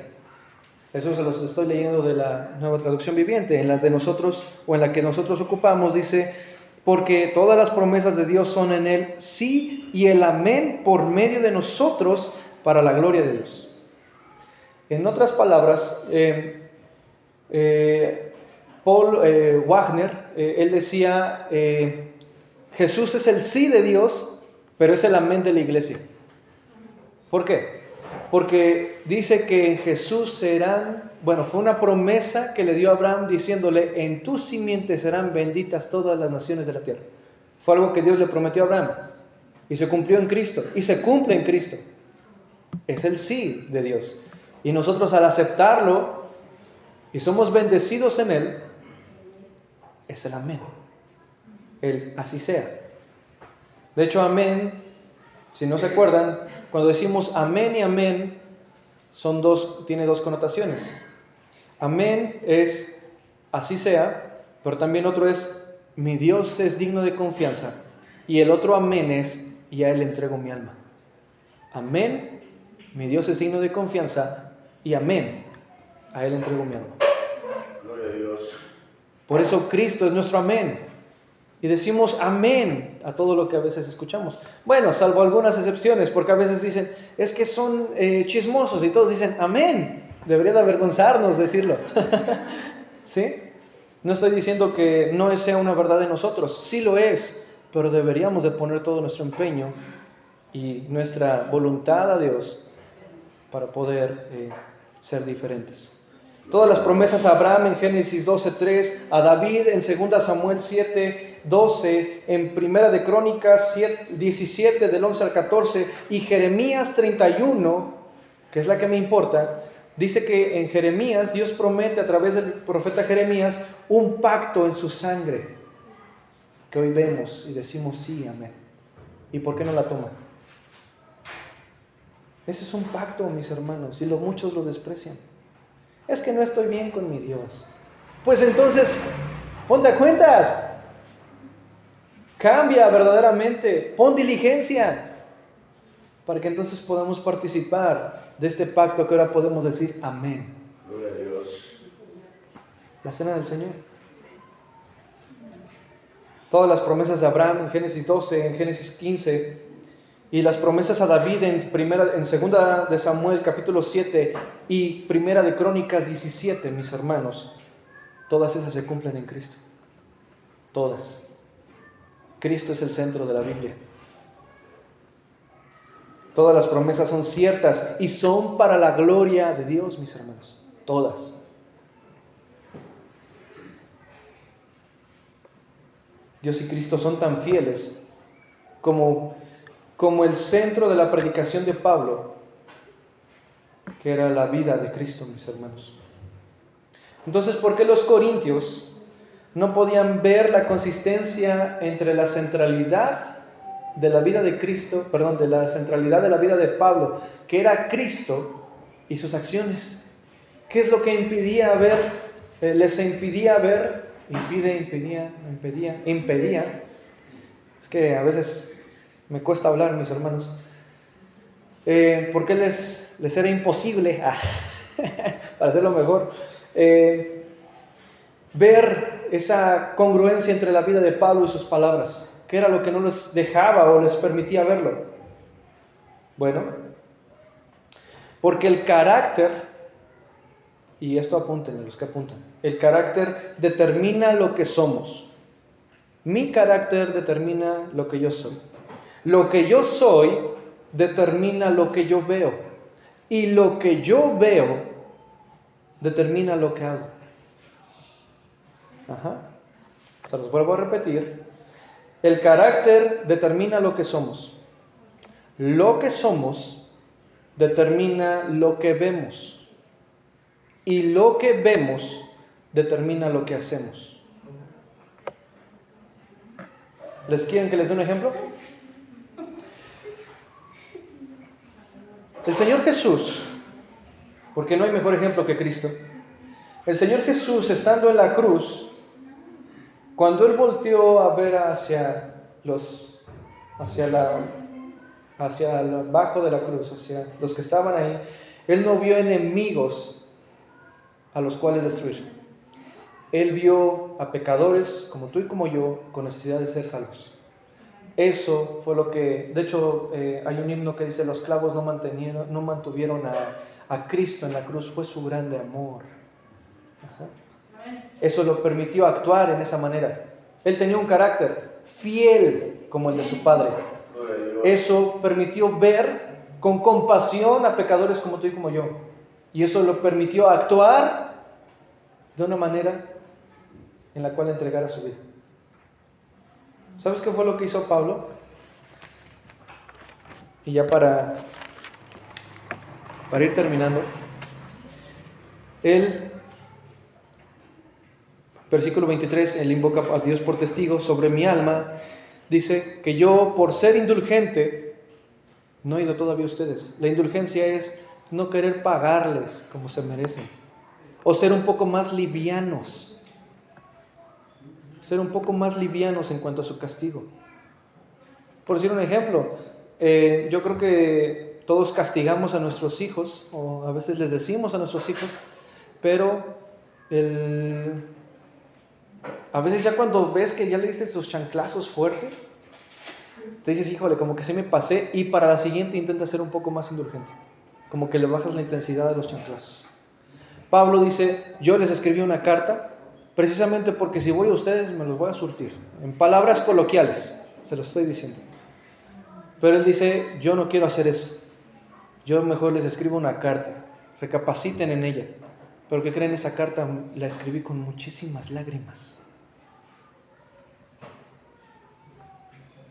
Eso se los estoy leyendo de la Nueva Traducción Viviente. En la de nosotros, o en la que nosotros ocupamos, dice, porque todas las promesas de Dios son en Él sí y el amén por medio de nosotros para la gloria de Dios. En otras palabras, Paul Wagner, él decía, Jesús es el sí de Dios, pero es el amén de la iglesia. ¿Por qué? Porque dice que en Jesús serán, fue una promesa que le dio a Abraham diciéndole, en tu simiente serán benditas todas las naciones de la tierra. Fue algo que Dios le prometió a Abraham y se cumplió en Cristo y se cumple en Cristo. Es el sí de Dios. Y nosotros al aceptarlo y somos bendecidos en Él, es el amén. El así sea. De hecho, amén, si no se acuerdan, cuando decimos amén y amén, tiene dos connotaciones. Amén es así sea, pero también otro es mi Dios es digno de confianza. Y el otro amén es y a Él entrego mi alma. Amén, mi Dios es digno de confianza y amén, a Él entrego mi alma. Gloria a Dios. Por eso Cristo es nuestro amén. Y decimos amén a todo lo que a veces escuchamos. Bueno, salvo algunas excepciones, porque a veces dicen, es que son chismosos y todos dicen amén. Debería de avergonzarnos decirlo. ¿Sí? No estoy diciendo que no sea una verdad de nosotros, sí lo es, pero deberíamos de poner todo nuestro empeño y nuestra voluntad a Dios para poder ser diferentes. Todas las promesas a Abraham en Génesis 12:3, a David en 2 Samuel 7:12, en Primera de Crónicas 17 del 11 al 14 y Jeremías 31, que es la que me importa, dice que en Jeremías Dios promete a través del profeta Jeremías un pacto en su sangre, que hoy vemos y decimos sí, amén. ¿Y por qué no la toman? Ese es un pacto, mis hermanos, y muchos lo desprecian. Es que no estoy bien con mi Dios. Pues entonces, ponte a cuentas. Cambia verdaderamente. Pon diligencia. Para que entonces podamos participar de este pacto que ahora podemos decir amén. Gloria a Dios. La cena del Señor. Todas las promesas de Abraham en Génesis 12, en Génesis 15, y las promesas a David en segunda de Samuel capítulo 7 y primera de Crónicas 17, mis hermanos, todas esas se cumplen en Cristo. Todas. Cristo es el centro de la Biblia. Todas las promesas son ciertas y son para la gloria de Dios, mis hermanos. Todas. Dios y Cristo son tan fieles como el centro de la predicación de Pablo, que era la vida de Cristo, mis hermanos. Entonces, ¿por qué los corintios no podían ver la consistencia entre la centralidad de la vida de Cristo, de la centralidad de la vida de Pablo, que era Cristo, y sus acciones? ¿Qué es lo que impedía ver, impedía? Es que a veces me cuesta hablar, mis hermanos. ¿Por qué les era imposible, para hacerlo mejor, ver esa congruencia entre la vida de Pablo y sus palabras? ¿Qué era lo que no les dejaba o les permitía verlo? Bueno, porque el carácter y esto apúntenle los que apuntan, el carácter determina lo que somos. Mi carácter determina lo que yo soy. Lo que yo soy determina lo que yo veo. Y lo que yo veo determina lo que hago. Se los vuelvo a repetir. El carácter determina lo que somos. Lo que somos determina lo que vemos. Y lo que vemos determina lo que hacemos. ¿Les quieren que les dé un ejemplo? El Señor Jesús, porque no hay mejor ejemplo que Cristo. El Señor Jesús, estando en la cruz, cuando Él volteó a ver hacia abajo de la cruz, hacia los que estaban ahí, Él no vio enemigos a los cuales destruir. Él vio a pecadores como tú y como yo, con necesidad de ser salvos. Eso fue lo que, de hecho, hay un himno que dice: los clavos no mantuvieron a Cristo en la cruz, fue su grande amor. Eso lo permitió actuar en esa manera. Él tenía un carácter fiel como el de su Padre. Eso permitió ver con compasión a pecadores como tú y como yo. Y eso lo permitió actuar de una manera en la cual entregara su vida. ¿Sabes qué fue lo que hizo Pablo? Y ya para ir terminando, él, versículo 23, él invoca a Dios por testigo sobre mi alma, dice que yo, por ser indulgente, no he ido todavía a ustedes. La indulgencia es no querer pagarles como se merecen, o ser un poco más livianos. Ser un poco más livianos en cuanto a su castigo. Por decir un ejemplo, yo creo que todos castigamos a nuestros hijos, o a veces les decimos a nuestros hijos, pero a veces ya cuando ves que ya le diste sus chanclazos fuerte, te dices: híjole, como que se me pasé, y para la siguiente intenta ser un poco más indulgente, como que le bajas la intensidad de los chanclazos. Pablo dice: yo les escribí una carta precisamente porque si voy a ustedes me los voy a surtir. En palabras coloquiales, se los estoy diciendo. Pero él dice: yo no quiero hacer eso. Yo mejor les escribo una carta. Recapaciten en ella. Pero ¿qué creen? Esa carta la escribí con muchísimas lágrimas.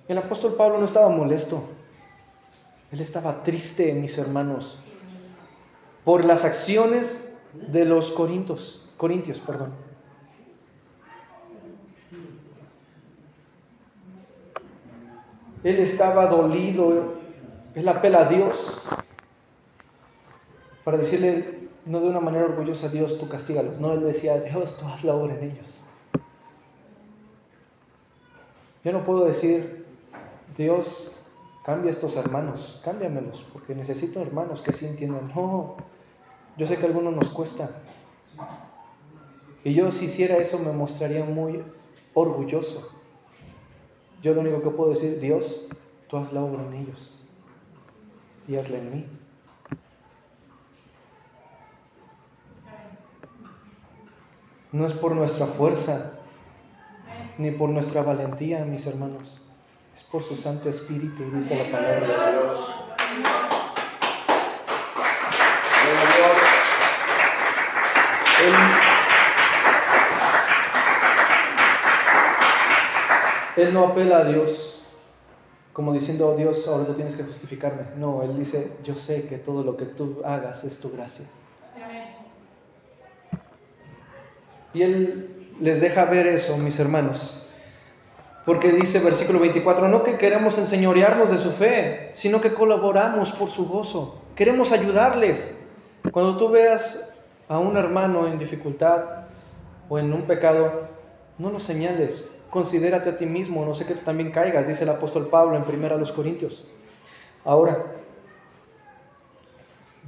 El apóstol Pablo no estaba molesto. Él estaba triste, mis hermanos, por las acciones de los corintios. Él estaba dolido. Él apela a Dios para decirle, no de una manera orgullosa: Dios, tú castígalos. No, él decía: Dios, tú haz la obra en ellos. Yo no puedo decir: Dios, cambia a estos hermanos, cámbiamelos, porque necesito hermanos que sí entiendan. No, yo sé que a algunos nos cuesta. Y yo, si hiciera eso, me mostraría muy orgulloso. Yo lo único que puedo decir: Dios, tú haz la obra en ellos y hazla en mí. No es por nuestra fuerza ni por nuestra valentía, mis hermanos, es por su Santo Espíritu, dice la palabra de Dios. Él no apela a Dios como diciendo: Dios, ahora tú tienes que justificarme. No, él dice: yo sé que todo lo que tú hagas es tu gracia. Y él les deja ver eso, mis hermanos, porque dice versículo 24: no que queremos enseñorearnos de su fe, sino que colaboramos por su gozo. Queremos ayudarles. Cuando tú veas a un hermano en dificultad o en un pecado, no lo señales. Considérate a ti mismo, no sé que tú también caigas, dice el apóstol Pablo en 1 Corintios. Ahora,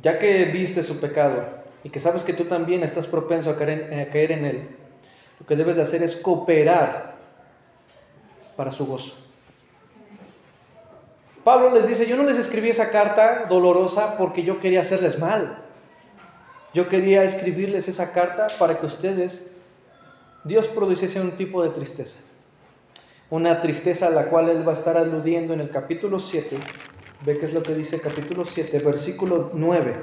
ya que viste su pecado y que sabes que tú también estás propenso a caer en él, lo que debes de hacer es cooperar para su gozo. Pablo les dice: yo no les escribí esa carta dolorosa porque yo quería hacerles mal. Yo quería escribirles esa carta para que ustedes, Dios produciese un tipo de tristeza. Una tristeza a la cual Él va a estar aludiendo en el capítulo 7. Ve qué es lo que dice capítulo 7, versículo 9.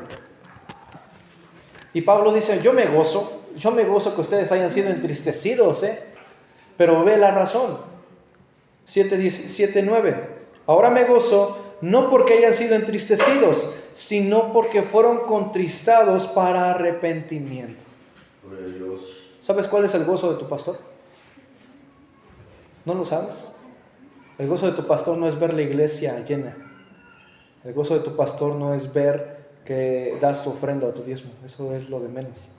Y Pablo dice, yo me gozo que ustedes hayan sido entristecidos, pero ve la razón. 7:9. Ahora me gozo no porque hayan sido entristecidos, sino porque fueron contristados para arrepentimiento. Gloria a Dios. ¿Sabes cuál es el gozo de tu pastor? ¿No lo sabes? El gozo de tu pastor no es ver la iglesia llena. El gozo de tu pastor no es ver que das tu ofrenda o tu diezmo. Eso es lo de menos.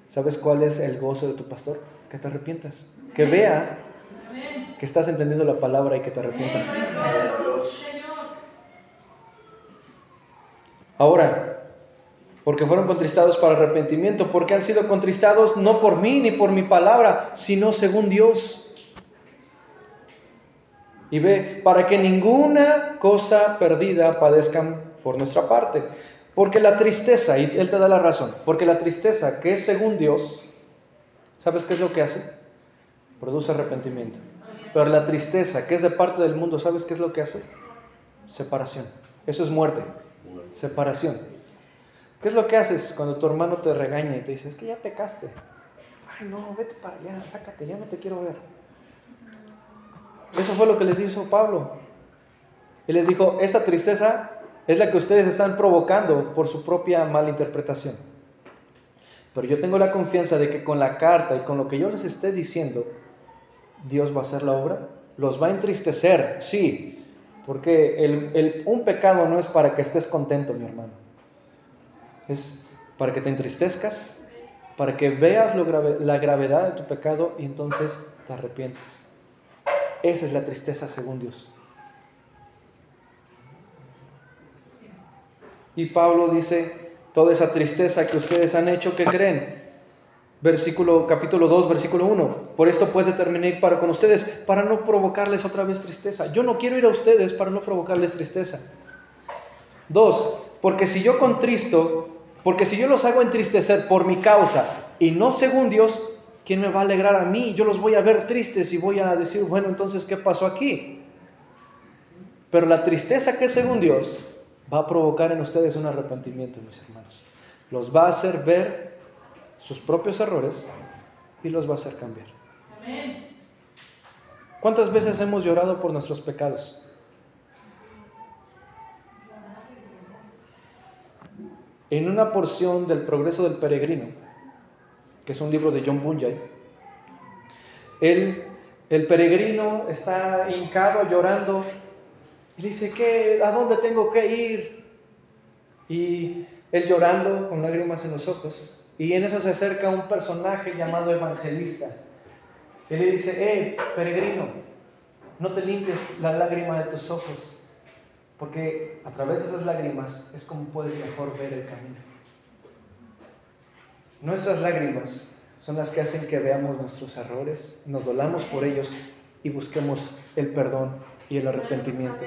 ¿Sabes cuál es el gozo de tu pastor? Que te arrepientas. Que vea que estás entendiendo la palabra y que te arrepientas. Gloria a Dios. Ahora, porque fueron contristados para arrepentimiento, porque han sido contristados no por mí ni por mi palabra, sino según Dios. Y ve, para que ninguna cosa perdida padezcan por nuestra parte. Porque la tristeza, y Él te da la razón, porque la tristeza que es según Dios, ¿sabes qué es lo que hace? Produce arrepentimiento. Pero la tristeza que es de parte del mundo, ¿sabes qué es lo que hace? Separación. Eso es muerte. Separación. ¿Qué es lo que haces cuando tu hermano te regaña y te dice, es que ya pecaste? Ay, no, vete para allá, sácate, ya no te quiero ver. Eso fue lo que les hizo Pablo. Y les dijo, esa tristeza es la que ustedes están provocando por su propia mala interpretación. Pero yo tengo la confianza de que con la carta y con lo que yo les esté diciendo, Dios va a hacer la obra. Los va a entristecer, sí, porque un pecado no es para que estés contento, mi hermano. Es para que te entristezcas, para que veas la gravedad de tu pecado y entonces te arrepientes. Esa es la tristeza según Dios. Y Pablo dice, toda esa tristeza que ustedes han hecho, ¿qué creen? Capítulo 2, versículo 1. Por esto pues determiné ir para con ustedes, para no provocarles otra vez tristeza. Yo no quiero ir a ustedes para no provocarles tristeza. 2, porque si yo los hago entristecer por mi causa y no según Dios, ¿quién me va a alegrar a mí? Yo los voy a ver tristes y voy a decir, bueno, entonces, ¿qué pasó aquí? Pero la tristeza que es según Dios va a provocar en ustedes un arrepentimiento, mis hermanos. Los va a hacer ver sus propios errores y los va a hacer cambiar. Amén. ¿Cuántas veces hemos llorado por nuestros pecados? En una porción del Progreso del Peregrino, que es un libro de John Bunyan, el peregrino está hincado llorando y le dice, ¿a dónde tengo que ir? Y él llorando con lágrimas en los ojos, y en eso se acerca un personaje llamado Evangelista. Él le dice, peregrino, no te limpies la lágrima de tus ojos, porque a través de esas lágrimas es como puedes mejor ver el camino. Nuestras lágrimas son las que hacen que veamos nuestros errores, nos dolamos por ellos y busquemos el perdón y el arrepentimiento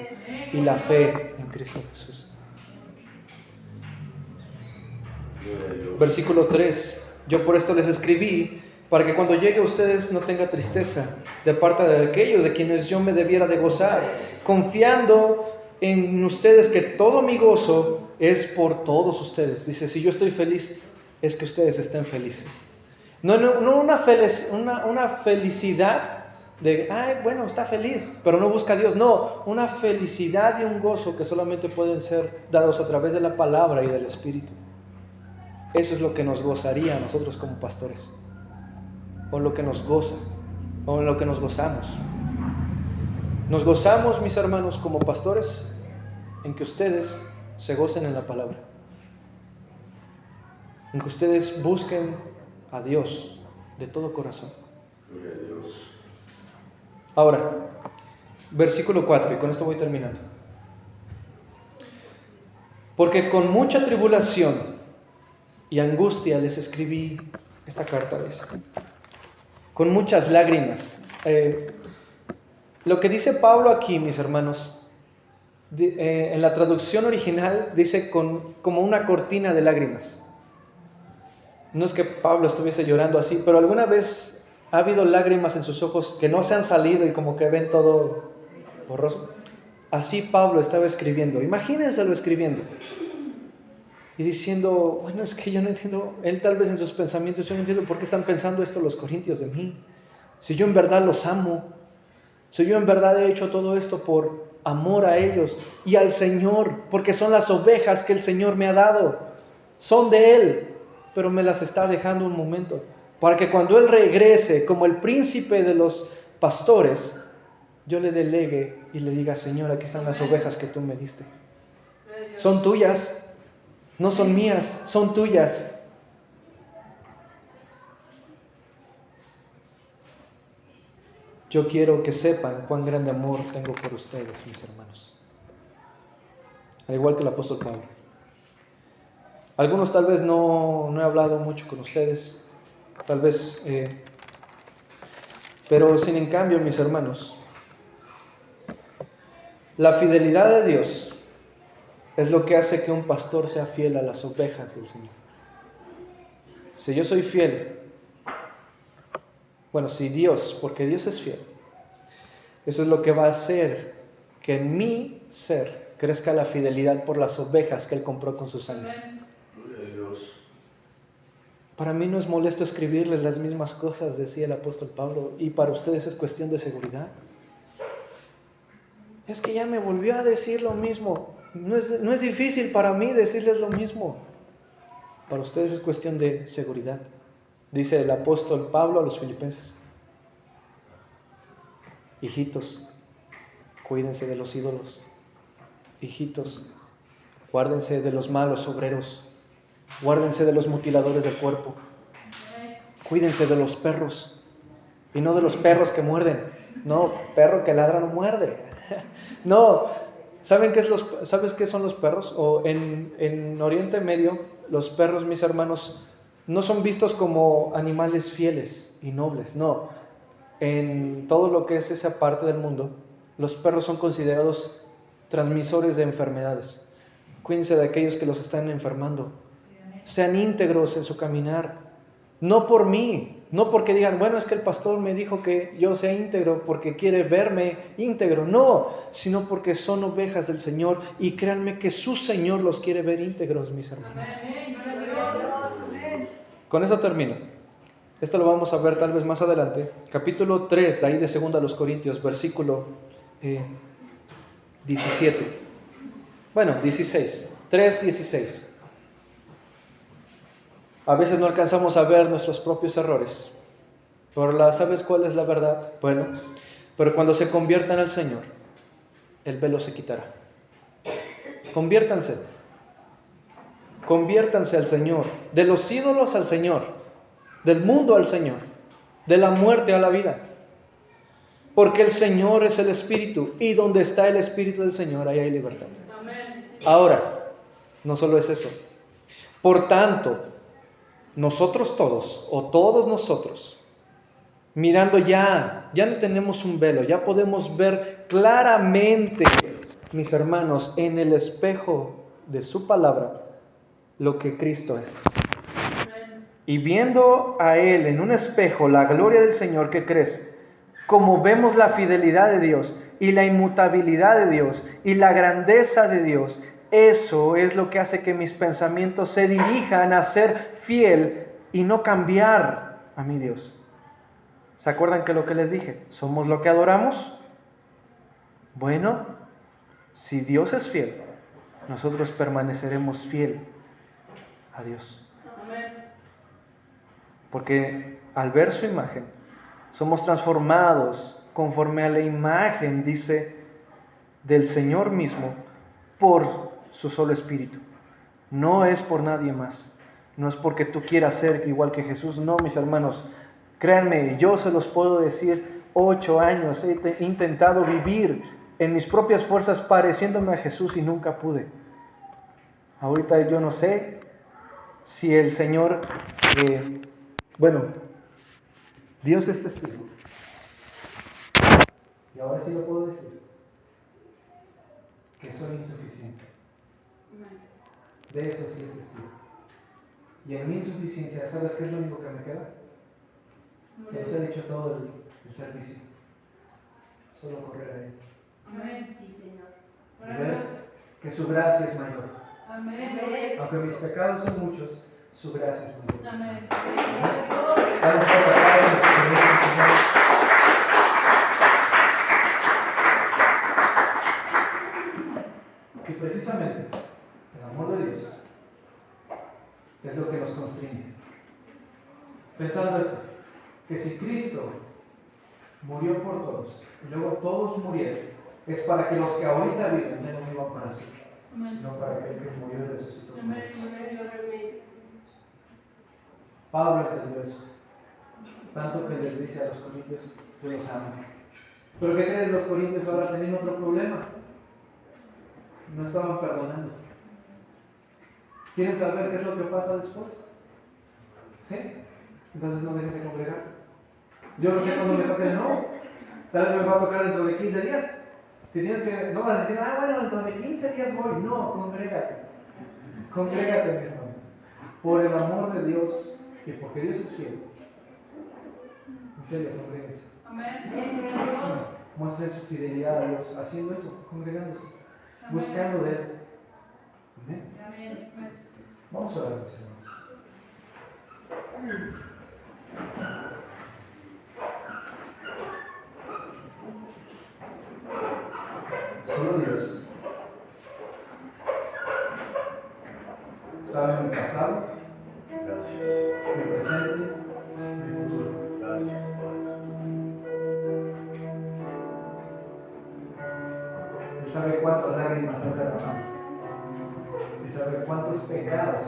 y la fe en Cristo Jesús. Versículo 3. Yo por esto les escribí, para que cuando llegue a ustedes no tenga tristeza de parte de aquellos de quienes yo me debiera de gozar, confiando en ustedes que todo mi gozo es por todos ustedes. Dice, si yo estoy feliz, es que ustedes estén felices. No una felicidad de, bueno, está feliz, pero no busca a Dios. No, una felicidad y un gozo que solamente pueden ser dados a través de la palabra y del Espíritu. Eso es lo que nos gozaría a nosotros como pastores, o lo que nos goza, o en lo que nos gozamos. Nos gozamos, mis hermanos, como pastores, en que ustedes se gocen en la palabra, en que ustedes busquen a Dios de todo corazón. Gloria a Dios. Ahora, versículo 4, y con esto voy terminando. Porque con mucha tribulación y angustia les escribí esta carta, dice, con muchas lágrimas. Lo que dice Pablo aquí, mis hermanos, en la traducción original dice como una cortina de lágrimas. No es que Pablo estuviese llorando así, pero alguna vez ha habido lágrimas en sus ojos que no se han salido y como que ven todo borroso. Así Pablo estaba escribiendo, imagínenselo escribiendo. Y diciendo, bueno, es que yo no entiendo, él tal vez en sus pensamientos, yo no entiendo por qué están pensando esto los corintios de mí. Si yo en verdad los amo, si yo en verdad he hecho todo esto por amor a ellos y al Señor, porque son las ovejas que el Señor me ha dado, son de Él, pero me las está dejando un momento, para que cuando Él regrese como el príncipe de los pastores, yo le delegue y le diga, Señor, aquí están las ovejas que tú me diste. Son tuyas. No son mías, son tuyas. Yo quiero que sepan cuán grande amor tengo por ustedes, mis hermanos. Al igual que el apóstol Pablo. Algunos tal vez no he hablado mucho con ustedes, tal vez, pero sin en cambio, mis hermanos, la fidelidad de Dios es lo que hace que un pastor sea fiel a las ovejas del Señor. Si yo soy fiel, bueno, si Dios, porque Dios es fiel, eso es lo que va a hacer que en mi ser crezca la fidelidad por las ovejas que Él compró con su sangre. Gloria a Dios. Para mí no es molesto escribirles las mismas cosas, decía el apóstol Pablo, y para ustedes es cuestión de seguridad. Es que ya me volvió a decir lo mismo. No es difícil para mí decirles lo mismo. Para ustedes es cuestión de seguridad. Dice el apóstol Pablo a los filipenses: hijitos, cuídense de los ídolos. Hijitos, guárdense de los malos obreros. Guárdense de los mutiladores del cuerpo. Cuídense de los perros. Y no de los perros que muerden. No, perro que ladra no muerde. No, ¿sabes qué son los perros? O en Oriente Medio, los perros, mis hermanos, no son vistos como animales fieles y nobles. No, en todo lo que es esa parte del mundo, los perros son considerados transmisores de enfermedades. Cuídense de aquellos que los están enfermando. Sean íntegros en su caminar. No por mí, no porque digan, bueno, es que el pastor me dijo que yo sea íntegro porque quiere verme íntegro. No, sino porque son ovejas del Señor y créanme que su Señor los quiere ver íntegros, mis hermanos. Con eso termino. Esto lo vamos a ver tal vez más adelante. Capítulo 3, de ahí de 2 a los Corintios, versículo 17. Bueno, 16. 3, 16. A veces no alcanzamos a ver nuestros propios errores. Pero ¿sabes cuál es la verdad? Bueno, pero cuando se conviertan al Señor, el velo se quitará. Conviértanse. Conviértanse al Señor. De los ídolos al Señor. Del mundo al Señor. De la muerte a la vida. Porque el Señor es el Espíritu. Y donde está el Espíritu del Señor, ahí hay libertad. Ahora, no solo es eso. Por tanto, nosotros todos, o todos nosotros, mirando ya no tenemos un velo, ya podemos ver claramente, mis hermanos, en el espejo de su palabra, lo que Cristo es. Y viendo a Él en un espejo la gloria del Señor que crece, como vemos la fidelidad de Dios y la inmutabilidad de Dios y la grandeza de Dios, eso es lo que hace que mis pensamientos se dirijan a ser fiel y no cambiar a mi Dios. ¿Se acuerdan que lo que les dije? ¿Somos lo que adoramos? Bueno, si Dios es fiel, nosotros permaneceremos fiel a Dios. Porque al ver su imagen, somos transformados conforme a la imagen, dice, del Señor mismo, por su solo Espíritu. No es por nadie más. No es porque tú quieras ser igual que Jesús. No, mis hermanos, créanme, yo se los puedo decir, 8 años he intentado vivir en mis propias fuerzas pareciéndome a Jesús y nunca pude. Ahorita yo no sé si el Señor, bueno, Dios es testigo. Y ahora sí lo puedo decir, que soy insuficiente. De eso sí es testigo. Y en mi insuficiencia, ¿sabes qué es lo único que me queda? Se los he dicho todo el servicio. Solo correr a Él. Amén. Sí, Señor. Y ver que su gracia es mayor. Amén. Aunque mis pecados son muchos, su gracia es mayor. Amén. Dale un fuerte aplauso al Señor. Y precisamente el amor de Dios es lo que nos constriñe. Pensando esto, que si Cristo murió por todos y luego todos murieron, es para que los que ahorita viven ya no vivan para sí, sino para aquel que murió y resucitó. Pablo entendió eso, tanto que les dice a los corintios: yo los amo. Pero ¿qué creen? Los corintios ahora tenían otro problema. No estaban perdonando. ¿Quieren saber qué es lo que pasa después? ¿Sí? Entonces no dejes de congregar. Yo no sé cuándo me toque, no. Tal vez me va a tocar dentro de 15 días. Si tienes que, no vas a decir, bueno, dentro de 15 días voy. No, congrégate. Congrégate, mi hermano. Por el amor de Dios y porque Dios es fiel. En serio, congréguese. Muestre su fidelidad a Dios haciendo eso, congregándose, buscando de Él. Amén. Vamos a orar, mis hermanos. Solo Dios sabe mi pasado, Gracias. mi presente, mi futuro. Gracias, Padre. Él sabe cuántas lágrimas has derramado. Él sabe cuántos pecados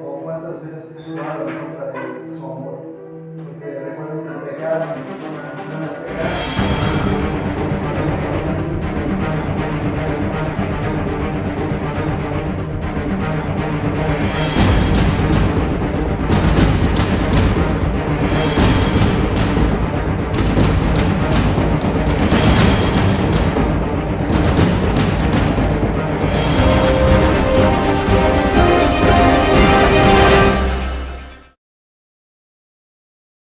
o cuántas veces has jugado en contra de su amor. Porque recuerden que el pecado